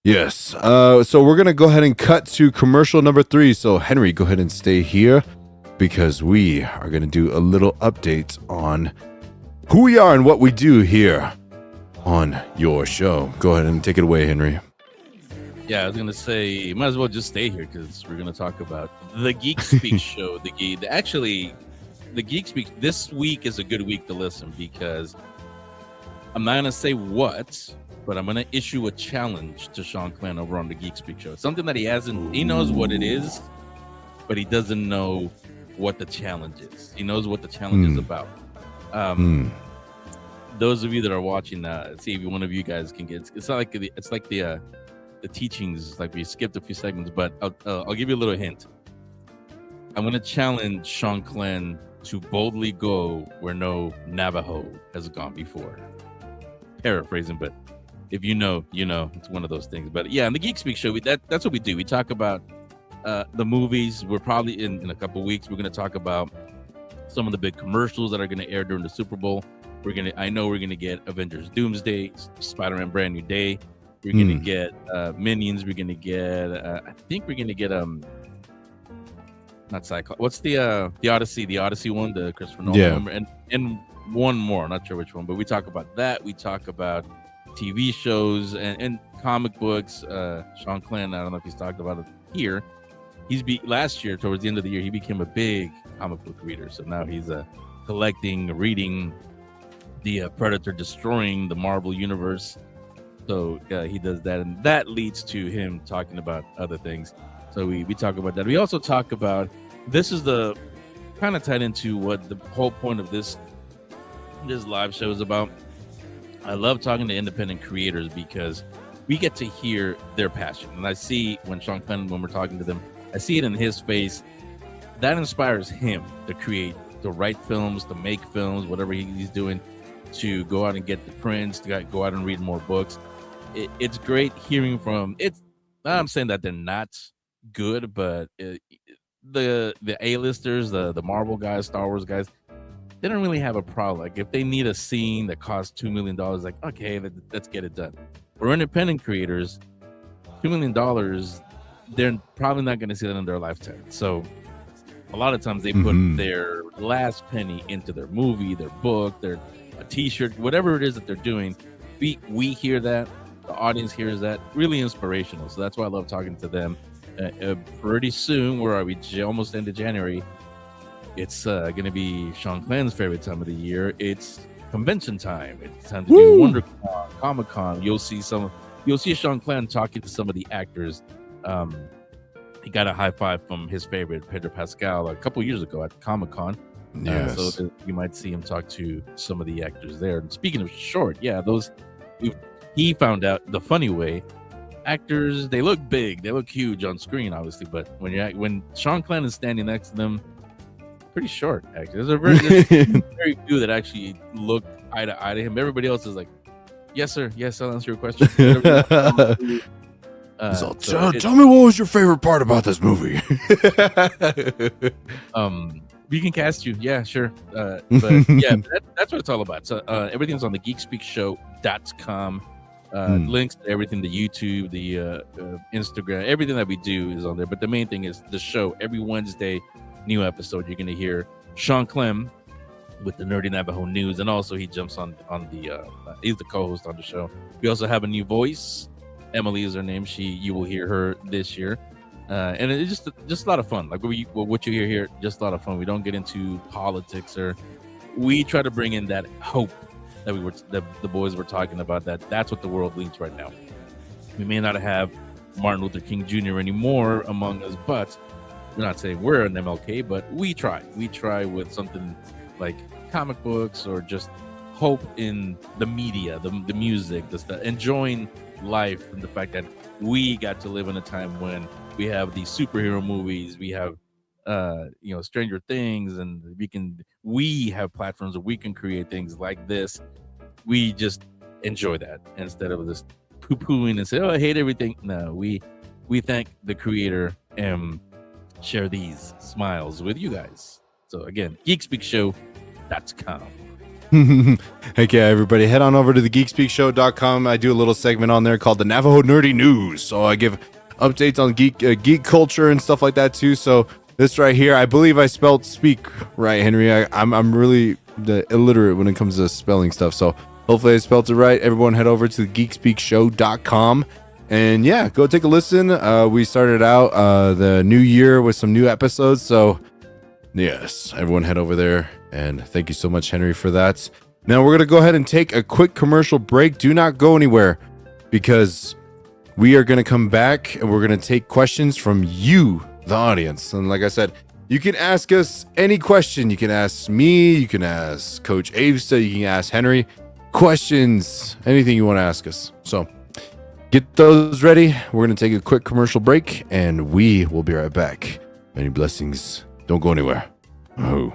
[SPEAKER 1] yes. So we're going to go ahead and cut to commercial number 3. So, Henry, go ahead and stay here because we are going to do a little update on who we are and what we do here on your show. Go ahead and take it away, Henry.
[SPEAKER 5] Yeah, I was going to say, you might as well just stay here because we're going to talk about the Geek Speak show. The Geek Speak, this week is a good week to listen because I'm not going to say what, but I'm going to issue a challenge to Sean Clan over on the Geek Speak show. Something that he knows what it is, but he doesn't know what the challenge is. He knows what the challenge is about. Those of you that are watching, see if one of you guys can get, it's not like the teachings, like we skipped a few segments, but I'll give you a little hint. I'm going to challenge Sean Clan to boldly go where no Navajo has gone before. Paraphrasing, but if you know, it's one of those things. But yeah, in the Geek Speak show, that's what we do. We talk about the movies. We're probably in a couple weeks, we're going to talk about some of the big commercials that are going to air during the Super Bowl. I know we're going to get Avengers Doomsday, Spider-Man Brand New Day. We're going to get Minions. We're going to get, I think we're going to get, not Cyclops. What's the Odyssey one, the Christopher Nolan one, and one more. I'm not sure which one, but we talk about that. We talk about TV shows and comic books. Sean Clan, I don't know if he's talked about it here. Last year, towards the end of the year, he became a big comic book reader. So now he's reading the Predator destroying the Marvel universe. So he does that, and that leads to him talking about other things. So we talk about that. We also talk about, this is the kind of tied into what the whole point of this live show is about. I love talking to independent creators because we get to hear their passion. And I see when we're talking to them, I see it in his face. That inspires him to create to write films, to make films, whatever he's doing, to go out and get the prints, to go out and read more books. It's great hearing from it's. I'm saying that they're not good, but the A-listers, the Marvel guys, Star Wars guys, they don't really have a problem. Like if they need a scene that costs $2 million, like okay, let's get it done. For independent creators, $2 million, they're probably not going to see that in their lifetime. So a lot of times they put their last penny into their movie, their book, a T-shirt, whatever it is that they're doing. We hear that. The audience hears that. Really inspirational. So that's why I love talking to them. Pretty soon, where are we? Almost into January. It's going to be Sean Clan's favorite time of the year. It's convention time. It's time to do WonderCon, Comic-Con. You'll see Sean Clan talking to some of the actors. He got a high five from his favorite Pedro Pascal a couple years ago at Comic-Con.
[SPEAKER 1] Yes.
[SPEAKER 5] So you might see him talk to some of the actors there. And speaking of short, he found out the funny way. Actors, they look big, they look huge on screen, obviously, but when Sean Clan is standing next to them, pretty short. Actually, there's very few that actually look eye to eye to him. Everybody else is like, "Yes, sir. Yes, I'll answer your question."
[SPEAKER 1] Tell me what was your favorite part about this movie?
[SPEAKER 5] We can cast you, yeah, sure. But yeah, that's what it's all about. So everything's on the geekspeakshow.com. Links to everything, the YouTube, the Instagram, everything that we do is on there. But the main thing is the show. Every Wednesday, new episode, you're going to hear Sean Clem with the Nerdy Navajo News, and also he jumps on the he's the co-host on the show. We also have a new voice. Emily is her name. You will hear her this year, and it's just a lot of fun. Like what you hear here, just a lot of fun. We don't get into politics, or we try to bring in that hope that the boys were talking about. That's what the world needs right now. We may not have Martin Luther King Jr. anymore among us, but we're not saying we're an MLK, but we try with something like comic books or just hope in the media, the music, enjoying life, and the fact that we got to live in a time when we have these superhero movies, we have Stranger Things, and we have platforms where we can create things like this. We just enjoy that instead of just poo-pooing and say, "Oh, I hate everything." No, we thank the creator and share these smiles with you guys. So again, geekspeakshow.com.
[SPEAKER 1] Heck yeah, everybody, head on over to the geekspeakshow.com. I do a little segment on there called the Navajo Nerdy News. So I give updates on geek culture and stuff like that too. So this right here, I believe I spelled speak right, Henry. I'm really illiterate when it comes to spelling stuff. So hopefully I spelled it right. Everyone head over to the geekspeakshow.com. And yeah, go take a listen. We started out the new year with some new episodes. So yes, everyone head over there. And thank you so much, Henry, for that. Now we're going to go ahead and take a quick commercial break. Do not go anywhere, because we are going to come back and we're going to take questions from you, the audience. And like I said, you can ask us any question. You can ask me, you can ask Coach Avesta, you can ask Henry questions, anything you want to ask us. So get those ready. We're going to take a quick commercial break and we will be right back. Many blessings. Don't go anywhere. Oh.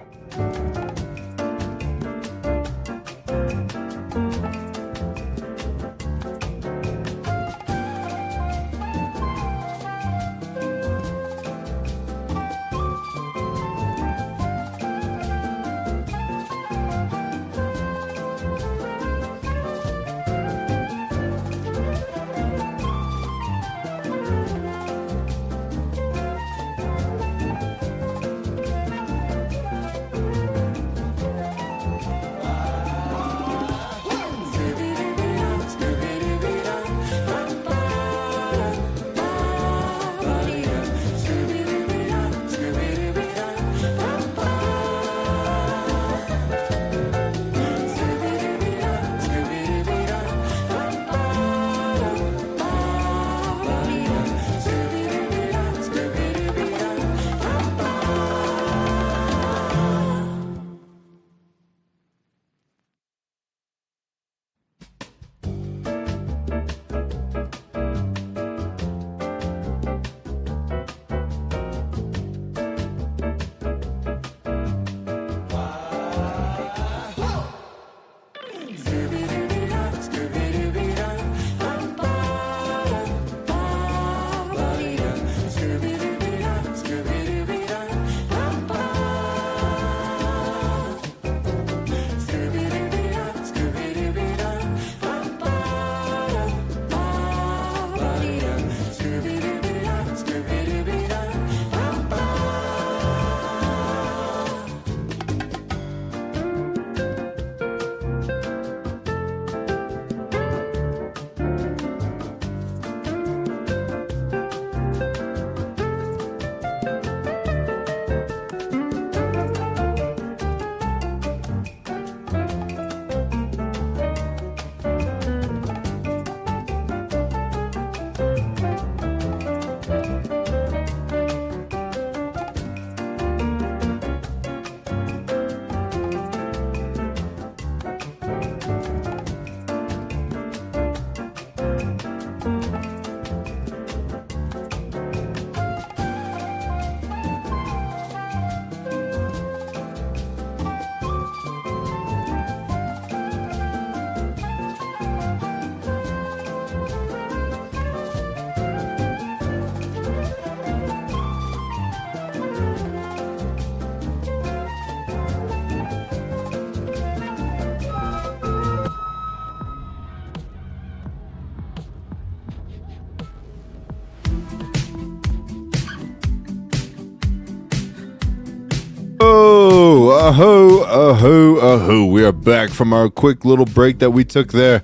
[SPEAKER 1] Aho. We are back from our quick little break that we took there.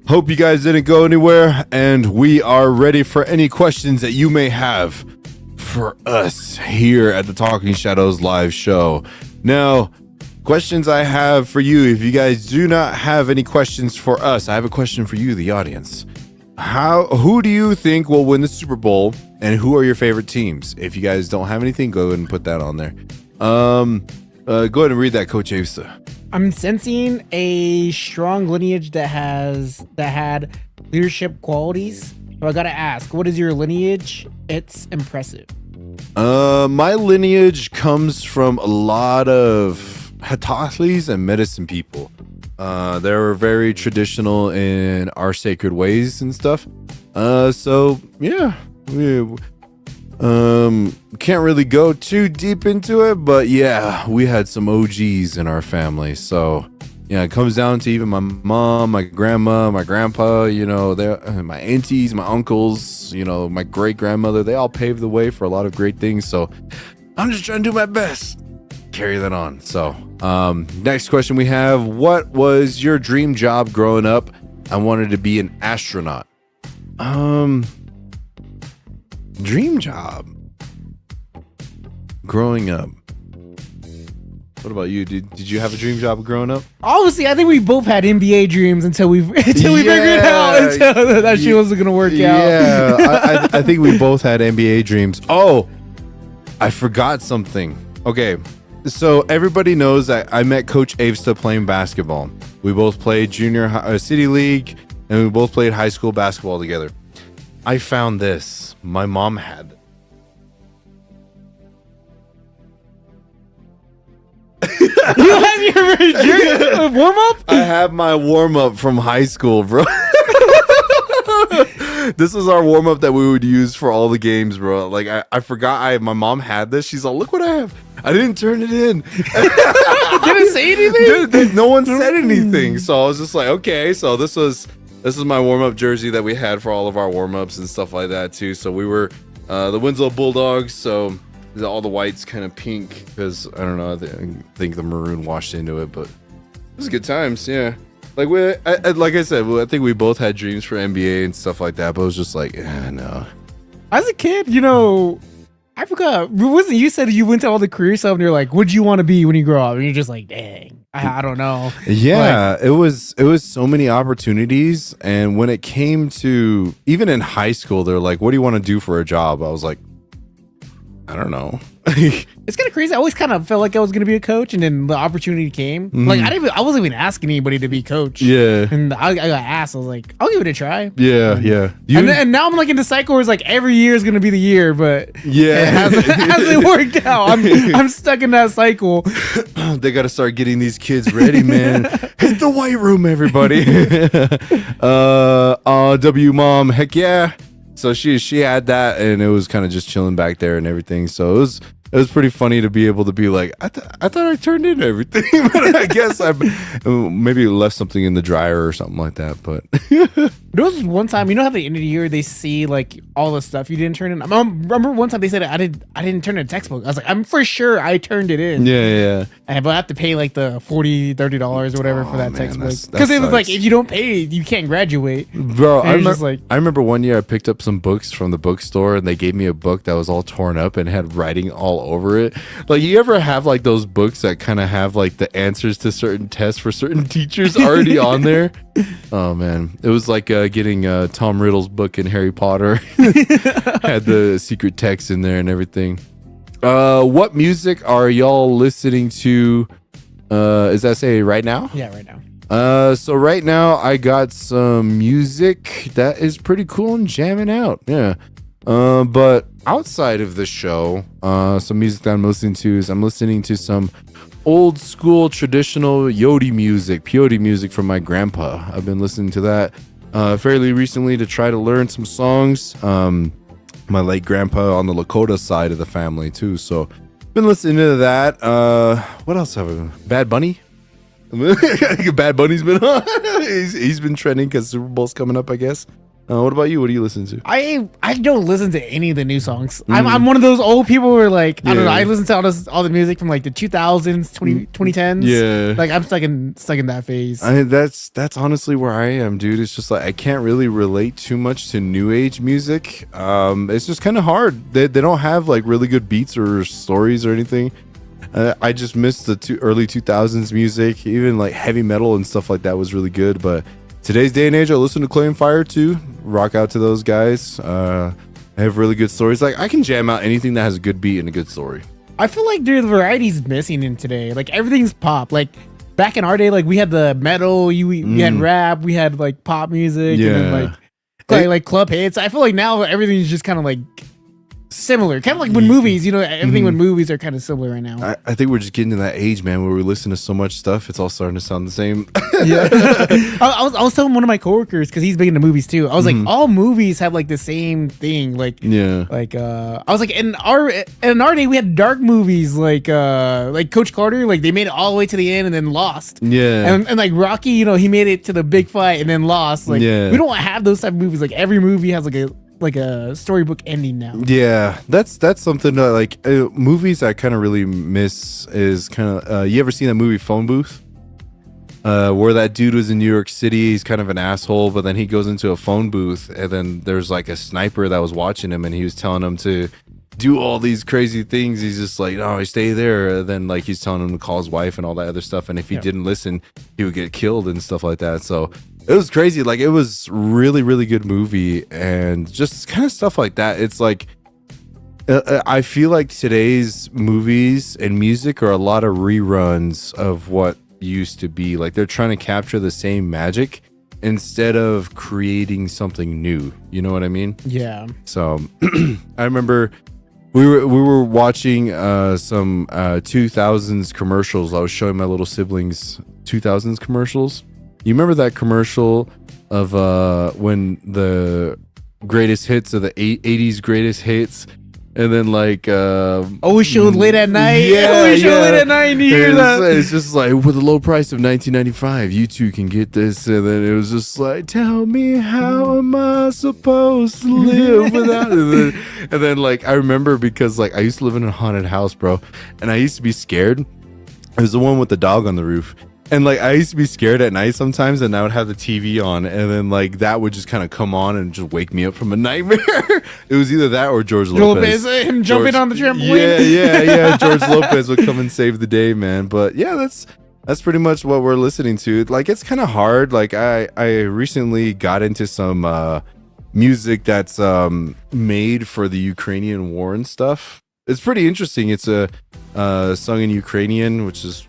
[SPEAKER 1] Hope you guys didn't go anywhere, and we are ready for any questions that you may have for us here at the Talking Shadows live show. Now, questions I have for you. If you guys do not have any questions for us, I have a question for you, the audience. Who do you think will win the Super Bowl, and who are your favorite teams? If you guys don't have anything, go ahead and put that on there. Go ahead and read that, Coach Avesta.
[SPEAKER 2] I'm sensing a strong lineage that had leadership qualities. So I gotta ask, what is your lineage? It's impressive.
[SPEAKER 1] My lineage comes from a lot of Hatathlis and medicine people. They were very traditional in our sacred ways and stuff. So yeah, we can't really go too deep into it, but yeah, we had some OGs in our family. So yeah, it comes down to even my mom, my grandma, my grandpa, you know, my aunties, my uncles, you know, my great grandmother, they all paved the way for a lot of great things. So I'm just trying to do my best, carry that on. So next question we have, what was your dream job growing up? I wanted to be an astronaut. Dream job growing up. What about you? Did you have a dream job growing up?
[SPEAKER 2] Obviously, I think we both had NBA dreams until we figured out that shit wasn't gonna work out.
[SPEAKER 1] Yeah, I think we both had NBA dreams. Oh, I forgot something. Okay, so everybody knows that I met Coach Avesta playing basketball. We both played city league, and we both played high school basketball together. I found this. My mom had.
[SPEAKER 2] You have your warm up?
[SPEAKER 1] I have my warm up from high school, bro. This is our warm up that we would use for all the games, bro. Like I forgot my mom had this. She's like, look what I have. I didn't turn it in.
[SPEAKER 2] Didn't say anything?
[SPEAKER 1] No one said anything. So I was just like, okay. So this is my warm up jersey that we had for all of our warm ups and stuff like that too. So we were the Winslow Bulldogs. So all the whites kind of pink because I don't know. I think the maroon washed into it, but it was good times. Yeah. Like like I said, I think we both had dreams for NBA and stuff like that, but it was just like, no.
[SPEAKER 2] As a kid, you know, I forgot. Wasn't you said you went to all the career stuff and you're like, what'd you want to be when you grow up? And you're just like, dang, I don't know.
[SPEAKER 1] Yeah, it was so many opportunities, and when it came to even in high school, they're like, what do you want to do for a job? I was like, I don't know.
[SPEAKER 2] It's kind of crazy. I always kind of felt like I was going to be a coach, and then the opportunity came.
[SPEAKER 1] Mm-hmm.
[SPEAKER 2] Like I wasn't even asking anybody to be coach.
[SPEAKER 1] Yeah.
[SPEAKER 2] And I got asked. I was like, I'll give it a try.
[SPEAKER 1] Yeah.
[SPEAKER 2] And now I'm like in the cycle where it's like every year is going to be the year, but
[SPEAKER 1] yeah,
[SPEAKER 2] it hasn't worked out. I'm stuck in that cycle.
[SPEAKER 1] They got to start getting these kids ready, man. Hit the weight room, everybody. W mom, heck yeah. So she had that, and it was kind of just chilling back there and everything. So it was pretty funny to be able to be like, I thought I turned in everything, but I guess I maybe left something in the dryer or something like that. But
[SPEAKER 2] there was one time, you know how at the end of the year they see like all the stuff you didn't turn in. I remember one time they said I didn't turn in a textbook. I was like, I'm for sure I turned it in.
[SPEAKER 1] Yeah.
[SPEAKER 2] But I have to pay like the $30 or whatever for that textbook.
[SPEAKER 1] That
[SPEAKER 2] Because it was like,
[SPEAKER 1] sucks.
[SPEAKER 2] if you don't pay, you can't graduate.
[SPEAKER 1] Bro,
[SPEAKER 2] And it's just like,
[SPEAKER 1] I remember one year I picked up some books from the bookstore, and they gave me a book that was all torn up and had writing all over it. Like, you ever have like those books that kind of have like the answers to certain tests for certain teachers already on there? Oh man, it was like getting Tom Riddle's book in Harry Potter. Had the secret text in there and everything. What music are y'all listening to? Is that say right now?
[SPEAKER 2] yeah, right now.
[SPEAKER 1] So right now I got some music that is pretty cool and jamming out. Yeah. But outside of the show, some music that I'm listening to some old school traditional peyote music from my grandpa. I've been listening to that fairly recently to try to learn some songs. My late grandpa on the Lakota side of the family too. So been listening to that. What else have I? Bad Bunny. Bad Bunny's been on. He's been trending because Super Bowl's coming up, I guess. What about you? What do you listen to?
[SPEAKER 2] I don't listen to any of the new songs. I'm one of those old people who are like, I don't know. I listen to all the music from like the 2000s, 2010s.
[SPEAKER 1] Yeah.
[SPEAKER 2] Like I'm stuck in that phase.
[SPEAKER 1] That's honestly where I am, dude. It's just like I can't really relate too much to new age music. It's just kind of hard. They don't have like really good beats or stories or anything. I just miss the early 2000s music. Even like heavy metal and stuff like that was really good. But today's day and age, I listen to Clay and Fire too. Rock out to those guys. They have really good stories. Like I can jam out anything that has a good beat and a good story.
[SPEAKER 2] I feel like dude, the variety's missing in today. Like everything's pop. Like back in our day, like we had the metal, we had rap, we had like pop music, and then like club hits. I feel like now everything's just kind of like similar, kind of like when movies, everything with movies are kind of similar right now.
[SPEAKER 1] I think we're just getting to that age, man, where we listen to so much stuff, it's all starting to sound the same.
[SPEAKER 2] Yeah. I was telling one of my coworkers, because he's big into movies too. I was like, all movies have like the same thing. Like, I was like, in our day, we had dark movies like Coach Carter, like they made it all the way to the end and then lost.
[SPEAKER 1] Yeah.
[SPEAKER 2] And like Rocky, he made it to the big fight and then lost. Like, we don't have those type of movies. Like every movie has like a storybook ending now.
[SPEAKER 1] Yeah, that's something that like movies I kind of really miss is kind of you ever seen that movie Phone Booth? Where that dude was in New York City, he's kind of an asshole, but then he goes into a phone booth and then there's like a sniper that was watching him and he was telling him to do all these crazy things. He's just like, no, stay there. And then like he's telling him to call his wife and all that other stuff. And if he didn't listen, he would get killed and stuff like that. So it was crazy. Like it was really, really good movie and just kind of stuff like that. It's like, I feel like today's movies and music are a lot of reruns of what used to be. Like they're trying to capture the same magic instead of creating something new. You know what I mean?
[SPEAKER 2] Yeah. So
[SPEAKER 1] I remember we were watching some 2000s commercials. I was showing my little siblings 2000s commercials. You remember that commercial of when the greatest hits of the 80s greatest hits? And then like
[SPEAKER 2] we showed late at night.
[SPEAKER 1] Yeah,
[SPEAKER 2] we showed late at night. And you hear that?
[SPEAKER 1] It's just like with a low price of $19.95, you too can get this. And then it was just like, tell me how am I supposed to live without it? And then like I remember because like I used to live in a haunted house, bro, and I used to be scared. It was the one with the dog on the roof. And like I used to be scared at night sometimes, and I would have the TV on, and then like that would just kind of come on and just wake me up from a nightmare. It was either that or George Lopez.
[SPEAKER 2] Him jumping on the trampoline.
[SPEAKER 1] Yeah. George Lopez would come and save the day, man. But yeah, that's pretty much what we're listening to. Like it's kind of hard. Like I recently got into some music that's made for the Ukrainian war and stuff. It's pretty interesting. It's a sung in Ukrainian, which is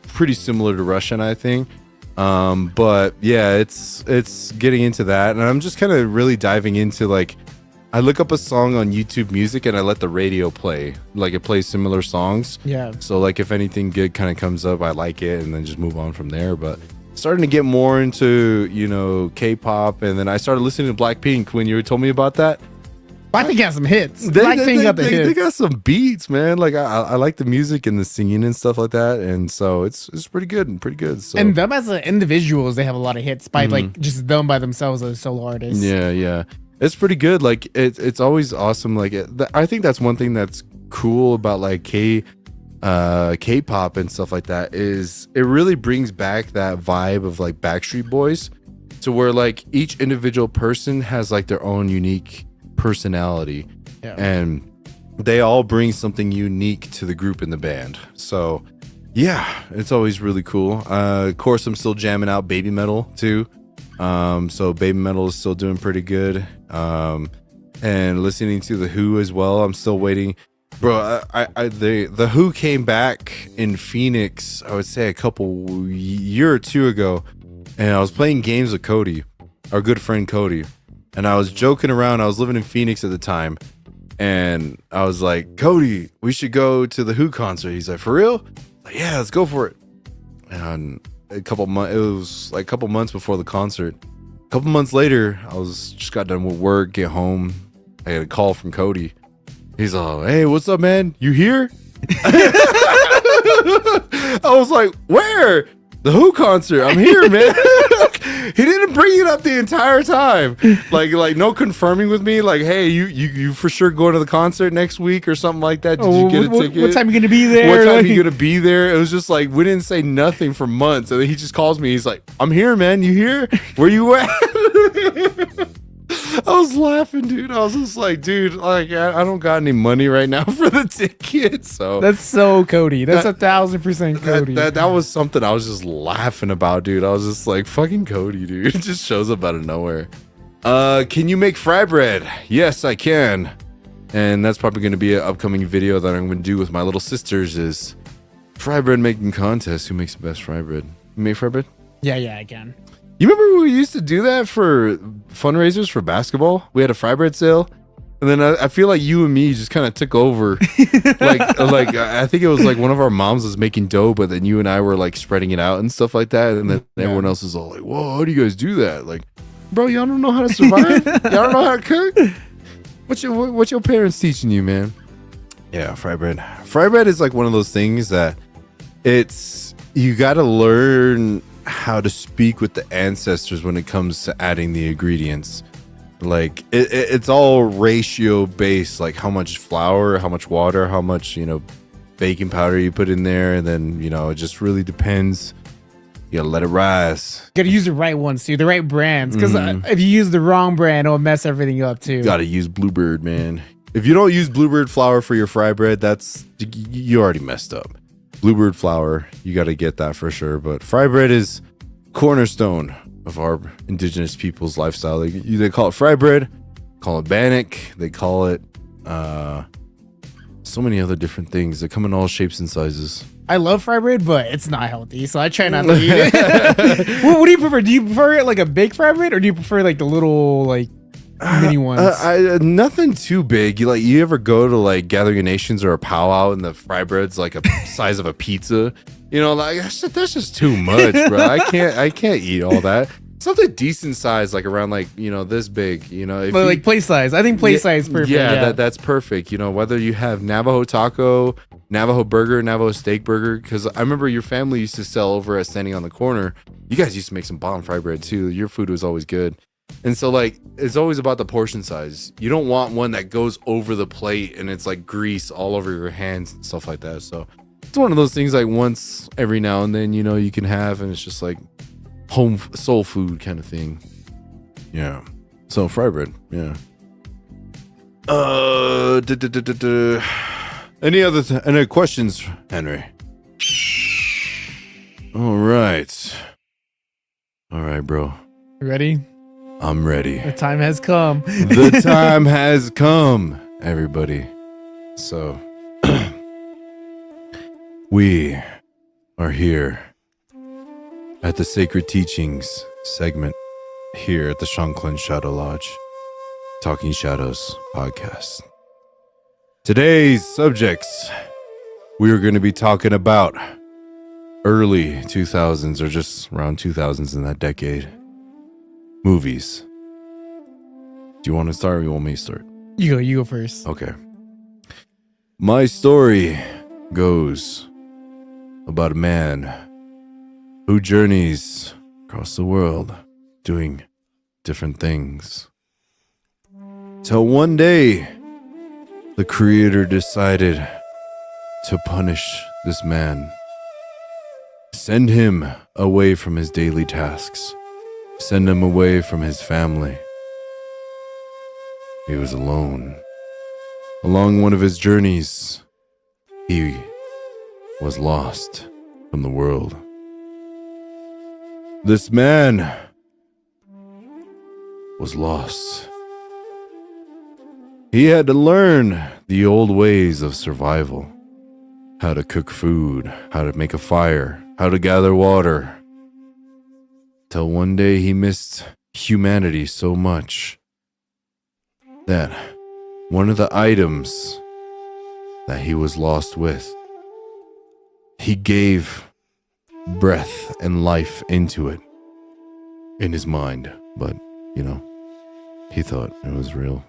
[SPEAKER 1] pretty similar to Russian, I think. But yeah, it's getting into that, and I'm just kind of really diving into like I look up a song on YouTube Music and I let the radio play. Like it plays similar songs.
[SPEAKER 2] Yeah.
[SPEAKER 1] So like if anything good kind of comes up, I like it and then just move on from there. But starting to get more into, K-pop, and then I started listening to Blackpink when you told me about that.
[SPEAKER 2] Blackpink got some hits. Blackpink got the hits.
[SPEAKER 1] They got some beats, man. Like I like the music and the singing and stuff like that, and so it's pretty good. So.
[SPEAKER 2] And them as individuals, they have a lot of hits by like just them by themselves as solo artists.
[SPEAKER 1] Yeah, it's pretty good. Like it's always awesome. Like I think that's one thing that's cool about like K-pop and stuff like that is it really brings back that vibe of like Backstreet Boys, to where like each individual person has like their own unique personality, and they all bring something unique to the group and the band. So yeah, it's always really cool. Of course, I'm still jamming out Baby Metal too. So Baby Metal is still doing pretty good. And listening to The Who as well. I'm still waiting, bro. The Who came back in Phoenix, I would say a year or two ago, and I was playing games with Cody, our good friend Cody. And I was joking around. I was living in Phoenix at the time. And I was like, Cody, we should go to the Who concert. He's like, for real? Like, yeah, let's go for it. And it was like a couple months before the concert. A couple months later, I just got done with work, get home. I had a call from Cody. He's all, hey, what's up, man? You here? I was like, where? The Who concert. I'm here, man. He didn't bring it up the entire time. Like no confirming with me. Like, hey, you for sure going to the concert next week or something like that. Did you get a ticket?
[SPEAKER 2] What time you gonna be there?
[SPEAKER 1] What time you gonna be there? It was just like we didn't say nothing for months, and then he just calls me. He's like, "I'm here, man. You here? Where you at?" I was laughing, dude. I was just like, dude, like I don't got any money right now for the ticket. So
[SPEAKER 2] That's so Cody. That's 1,000% Cody.
[SPEAKER 1] that was something I was just laughing about, dude. I was just like, fucking Cody, dude. It just shows up out of nowhere. Can you make fry bread? Yes, I can. And that's probably going to be an upcoming video that I'm going to do with my little sisters is fry bread making contest. Who makes the best fry bread? You make fry bread?
[SPEAKER 2] yeah, I can.
[SPEAKER 1] You remember we used to do that for fundraisers for basketball? We had a fry bread sale. And then I feel like you and me just kind of took over. like I think it was like one of our moms was making dough, but then you and I were like spreading it out and stuff like that. And then everyone else is all like, whoa, how do you guys do that? Like, bro, y'all don't know how to survive? Y'all don't know how to cook? What's your parents teaching you, man? Yeah, fry bread. Fry bread is like one of those things that you got to learn how to speak with the ancestors when it comes to adding the ingredients. Like it's all ratio based, like how much flour, how much water, how much baking powder you put in there, and then it just really depends. You gotta let it rise.
[SPEAKER 2] You gotta use the right ones too, the right brands, because if you use the wrong brand, it'll mess everything up too.
[SPEAKER 1] You gotta use Bluebird, man. If you don't use Bluebird flour for your fry bread, you already messed up. Bluebird flour, you got to get that for sure. But fry bread is cornerstone of our indigenous people's lifestyle. They call it fry bread, call it bannock, they call it so many other different things. They come in all shapes and sizes.
[SPEAKER 2] I love fry bread, but it's not healthy, so I try not to eat it. What do you prefer? Do you prefer it like a big fry bread, or do you prefer like the little like mini ones?
[SPEAKER 1] Nothing too big. You ever go to like Gathering of Nations or a powwow and the fry bread's like a size of a pizza? Like that's just too much, bro. I can't eat all that. Something decent size, like around like this big.
[SPEAKER 2] But like plate size. I think plate size is perfect.
[SPEAKER 1] Yeah, that's perfect. Whether you have Navajo taco, Navajo burger, Navajo steak burger. Because I remember your family used to sell over at Standing on the Corner. You guys used to make some bomb fry bread too. Your food was always good. And so like it's always about the portion size. You don't want one that goes over the plate and it's like grease all over your hands and stuff like that. So it's one of those things like once every now and then you can have, and it's just like home soul food kind of thing. Yeah. So fry bread. Yeah. Any other questions, Henry? All right, bro.
[SPEAKER 2] You ready?
[SPEAKER 1] I'm ready.
[SPEAKER 2] The time has come.
[SPEAKER 1] The time has come, everybody. So, we are here at the Sacred Teachings segment here at the Shanklin Shadow Lodge, Talking Shadows podcast. Today's subjects, we are going to be talking about early 2000s or just around 2000s in that decade. Movies. Do you want to start or you want me to start?
[SPEAKER 2] You go first.
[SPEAKER 1] Okay. My story goes about a man who journeys across the world doing different things. Till one day, the creator decided to punish this man. Send him away from his daily tasks. Send him away from his family. He was alone. Along one of his journeys, he was lost from the world. This man was lost. He had to learn the old ways of survival. How to cook food, how to make a fire, how to gather water. Till one day he missed humanity so much that one of the items that he was lost with, he gave breath and life into it in his mind, but he thought it was real.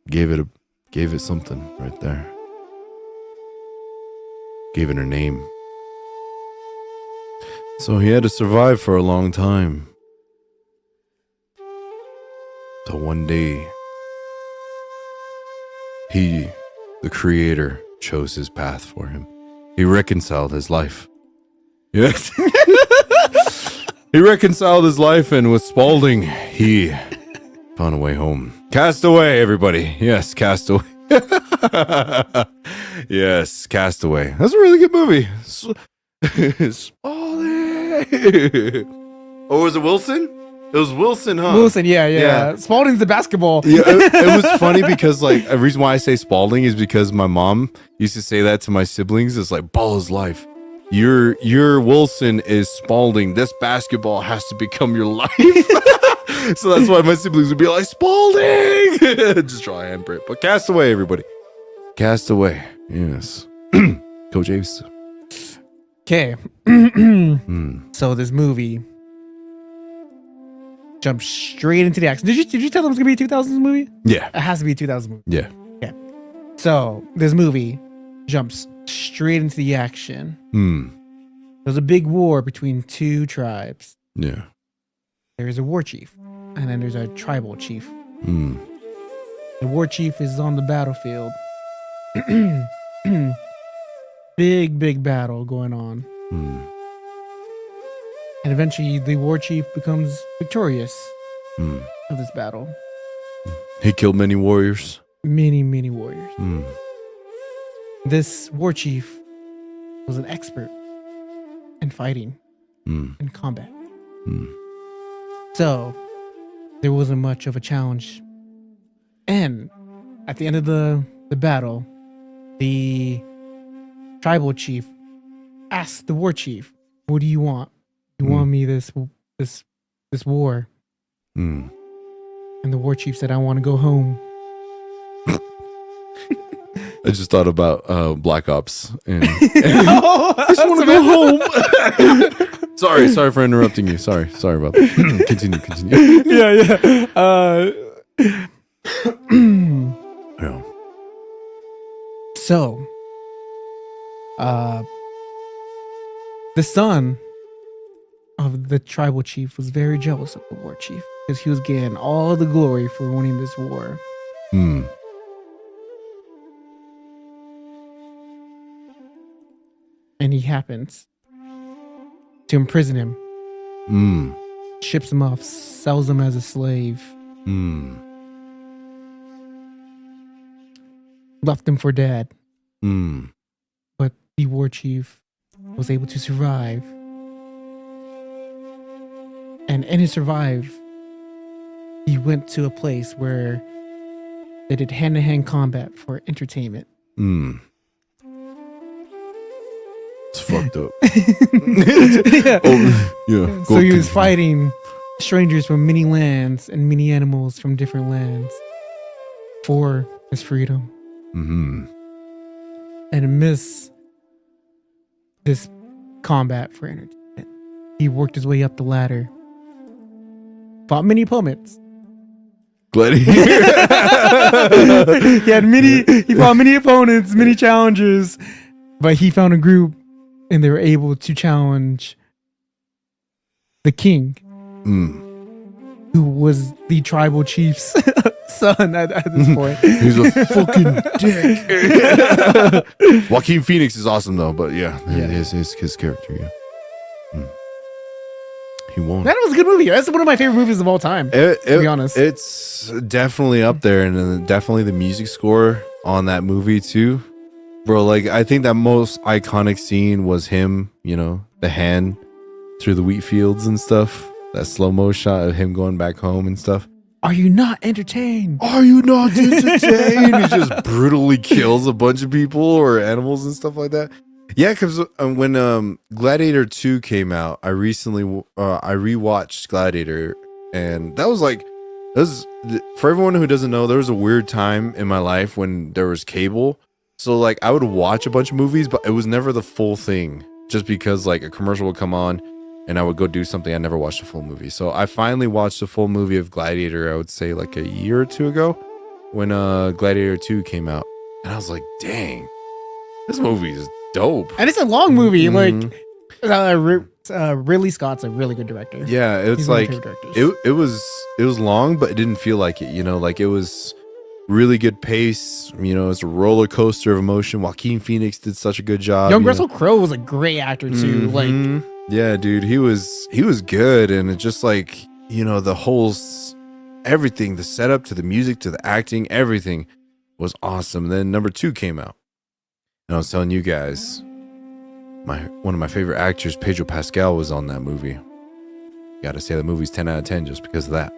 [SPEAKER 1] Gave it something right there. Gave it a name. So he had to survive for a long time. So one day, he, the creator, chose his path for him. He reconciled his life. Yes. He reconciled his life, and with Spaulding, he found a way home. Castaway, everybody. Yes, Castaway. Yes, Castaway. That's a really good movie. Spaulding. Oh, was it Wilson? It was Wilson, huh?
[SPEAKER 2] Wilson, yeah.
[SPEAKER 1] Yeah.
[SPEAKER 2] Spalding's the basketball.
[SPEAKER 1] Yeah, it was funny because like a reason why I say Spaulding is because my mom used to say that to my siblings. It's like ball is life. Your Wilson is Spaulding. This basketball has to become your life. So that's why my siblings would be like Spaulding. Just draw a handprint. But Castaway, everybody. Castaway. Yes. Coach Ace.
[SPEAKER 2] Okay. So this movie jumps straight into the action. Did you tell them it's gonna be a 2000s movie?
[SPEAKER 1] Yeah.
[SPEAKER 2] It has to be a 2000s movie.
[SPEAKER 1] Yeah.
[SPEAKER 2] So this movie jumps straight into the action. There's a big war between two tribes.
[SPEAKER 1] Yeah.
[SPEAKER 2] There's a war chief, and then there's a tribal chief.
[SPEAKER 1] The
[SPEAKER 2] war chief is on the battlefield. Big battle going on. And eventually the war chief becomes victorious of this battle.
[SPEAKER 1] He killed many warriors.
[SPEAKER 2] Many warriors. This war chief was an expert in fighting and combat. So there wasn't much of a challenge. And at the end of the battle, the tribal chief asked the war chief, "What do you want? You want me this war?" And the war chief said, "I want to go home."
[SPEAKER 1] I just thought about Black Ops. And I just want to go home. Sorry for interrupting you. Sorry about that. Continue.
[SPEAKER 2] Yeah.
[SPEAKER 1] Yeah.
[SPEAKER 2] So, the son of the tribal chief was very jealous of the war chief because he was getting all the glory for winning this war. And he happens to imprison him. Ships him off, sells him as a slave. Left him for dead. But the war chief was able to survive. And in his survive, he went to a place where they did hand-to-hand combat for entertainment.
[SPEAKER 1] It's fucked up.
[SPEAKER 2] Yeah.
[SPEAKER 1] Yeah.
[SPEAKER 2] So he was fighting strangers from many lands and many animals from different lands for his freedom. And amidst this combat for entertainment, he worked his way up the ladder, fought many opponents.
[SPEAKER 1] Gladiator.
[SPEAKER 2] He fought many opponents, many challengers, but he found a group and they were able to challenge the king, who was the tribal chief's son at this point.
[SPEAKER 1] He's a fucking dick. Joaquin Phoenix is awesome though, but yeah. His character, yeah. He won't.
[SPEAKER 2] That was a good movie. That's one of my favorite movies of all time. To be honest,
[SPEAKER 1] it's definitely up there, and then definitely the music score on that movie too, bro. Like I think that most iconic scene was him, the hand through the wheat fields and stuff. That slow-mo shot of him going back home and stuff.
[SPEAKER 2] Are you not entertained?
[SPEAKER 1] Are you not entertained? He just brutally kills a bunch of people or animals and stuff like that. Yeah, because when Gladiator 2 came out, I rewatched Gladiator, and that was for everyone who doesn't know, there was a weird time in my life when there was cable. So like I would watch a bunch of movies, but it was never the full thing, just because like a commercial would come on and I would go do something. I never watched a full movie. So I finally watched a full movie of Gladiator, I would say like a year or two ago, when Gladiator 2 came out. And I was like, dang, this movie is dope.
[SPEAKER 2] And it's a long movie. Like Ridley Scott's a really good director.
[SPEAKER 1] Yeah, it's
[SPEAKER 2] He's one of
[SPEAKER 1] like
[SPEAKER 2] my favorite directors.
[SPEAKER 1] it was long, but it didn't feel like it. You know, like it was really good pace. You know, it's a roller coaster of emotion. Joaquin Phoenix did such a good job.
[SPEAKER 2] Young
[SPEAKER 1] you know.
[SPEAKER 2] Russell Crowe was a great actor too. Like,
[SPEAKER 1] Mhm. yeah, dude, he was good, and it just like, you know, the whole everything, the setup to the music to the acting, everything was awesome. Then number 2 came out, and I was telling you guys, one of my favorite actors, Pedro Pascal, was on that movie. Got to say the movie's 10 out of 10 just because of that.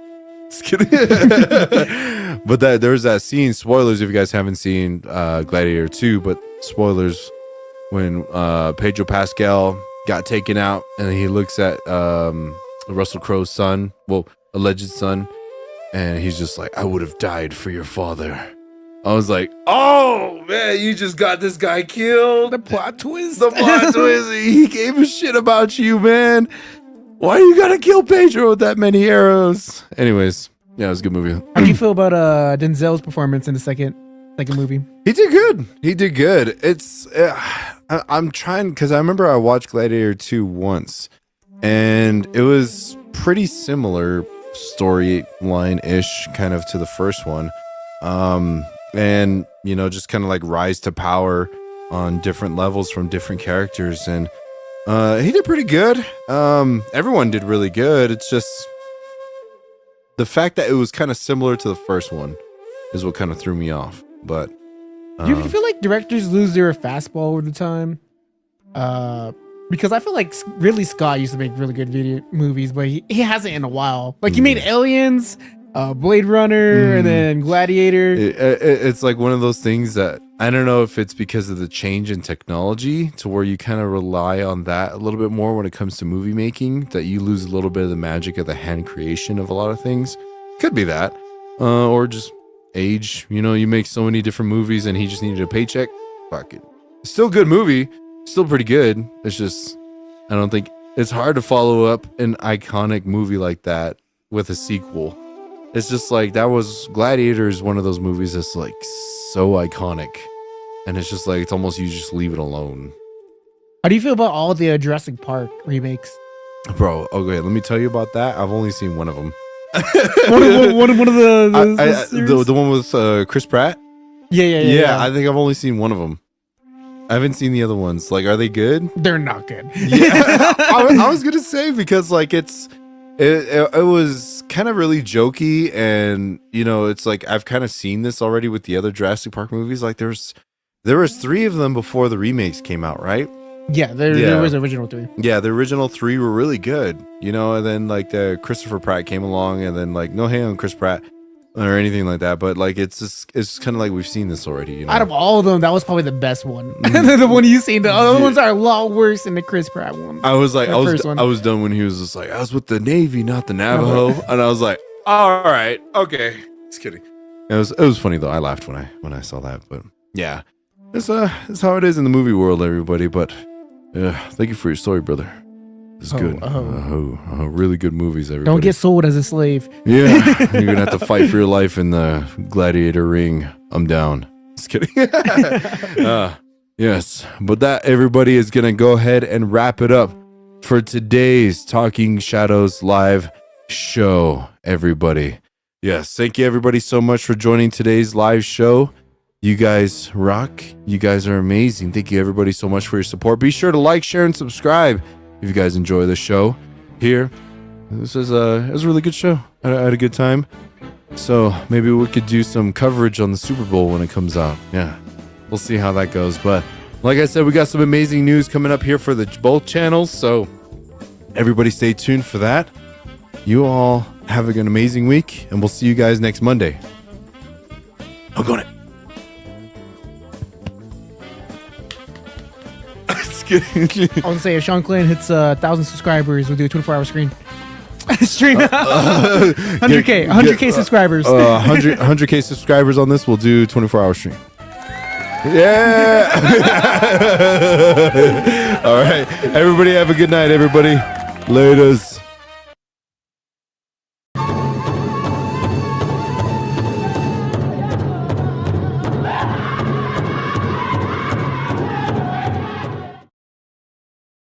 [SPEAKER 1] Just kidding. But there was that scene. Spoilers if you guys haven't seen Gladiator 2, but spoilers when Pedro Pascal got taken out, and he looks at Russell Crowe's son, well, alleged son, and he's just like, "I would have died for your father." I was like, "Oh man, you just got this guy killed."
[SPEAKER 2] the plot twist.
[SPEAKER 1] The plot twist. He gave a shit about you, man. Why you gotta kill Pedro with that many arrows? Anyways, yeah, it was a good movie.
[SPEAKER 2] How do you feel about Denzel's performance in the second movie?
[SPEAKER 1] He did good. He did good. It's I'm trying, because I remember I watched Gladiator 2 once, and it was pretty similar storyline-ish kind of to the first one. And you know, just kind of like rise to power on different levels from different characters, and he did pretty good. Everyone did really good. It's just the fact that it was kind of similar to the first one is what kind of threw me off. But
[SPEAKER 2] Do you feel like directors lose their fastball over the time? Because I feel like Ridley Scott used to make really good movies, but he hasn't in a while. Like, he made Aliens, Blade Runner, and then Gladiator.
[SPEAKER 1] It's like one of those things that I don't know if it's because of the change in technology to where you kind of rely on that a little bit more when it comes to movie making, that you lose a little bit of the magic of the hand creation of a lot of things. Could be that, or just age. You know, you make so many different movies, and he just needed a paycheck. Fuck it. Still a good movie. Still pretty good. It's just, I don't think it's hard to follow up an iconic movie like that with a sequel. It's just like, that was Gladiator is one of those movies that's like so iconic, and it's just like, it's almost, you just leave it alone.
[SPEAKER 2] How do you feel about all the Jurassic Park remakes?
[SPEAKER 1] Bro, okay, let me tell you about that. I've only seen one of them.
[SPEAKER 2] one of
[SPEAKER 1] The one with Chris Pratt.
[SPEAKER 2] Yeah.
[SPEAKER 1] I think I've only seen one of them. I haven't seen the other ones. Like, are they good?
[SPEAKER 2] They're not good.
[SPEAKER 1] Yeah, I was gonna say, because like it was kind of really jokey, and you know, it's like I've kind of seen this already with the other Jurassic Park movies. Like there was 3 of them before the remakes came out, right?
[SPEAKER 2] Yeah, there was original 3.
[SPEAKER 1] Yeah, the original 3 were really good, you know, and then like the Christopher Pratt came along, and then like, no hate on Chris Pratt or anything like that, but like it's kind of like we've seen this already, you know.
[SPEAKER 2] Out of all of them, that was probably the best one. The one you've seen. The other ones are a lot worse than the Chris Pratt one.
[SPEAKER 1] I was like,
[SPEAKER 2] first one.
[SPEAKER 1] I was done when he was just like, I was with the Navy, not the Navajo, and I was like, all right, okay, just kidding. It was funny though. I laughed when I saw that, but yeah, it's how it is in the movie world, everybody. But thank you for your story, brother. It's good. Really good movies, everybody.
[SPEAKER 2] Don't get sold as a slave.
[SPEAKER 1] Yeah, you're gonna have to fight for your life in the gladiator ring. I'm down. Just kidding. Yes, but that, everybody, is gonna go ahead and wrap it up for today's Talking Shadows live show, everybody. Yes, thank you everybody so much for joining today's live show. You guys rock. You guys are amazing. Thank you everybody so much for your support. Be sure to like, share, and subscribe if you guys enjoy the show here. It was a really good show. I had a good time. So maybe we could do some coverage on the Super Bowl when it comes out. Yeah, we'll see how that goes. But like I said, we got some amazing news coming up here for both channels. So everybody stay tuned for that. You all have an amazing week, and we'll see you guys next Monday. I'm going to...
[SPEAKER 2] I was say, if Sean Clan hits 1,000 subscribers, we'll do a 24-hour stream. 100K subscribers.
[SPEAKER 1] 100K subscribers on this, we'll do 24-hour stream. Yeah. All right, everybody have a good night, everybody. Laters.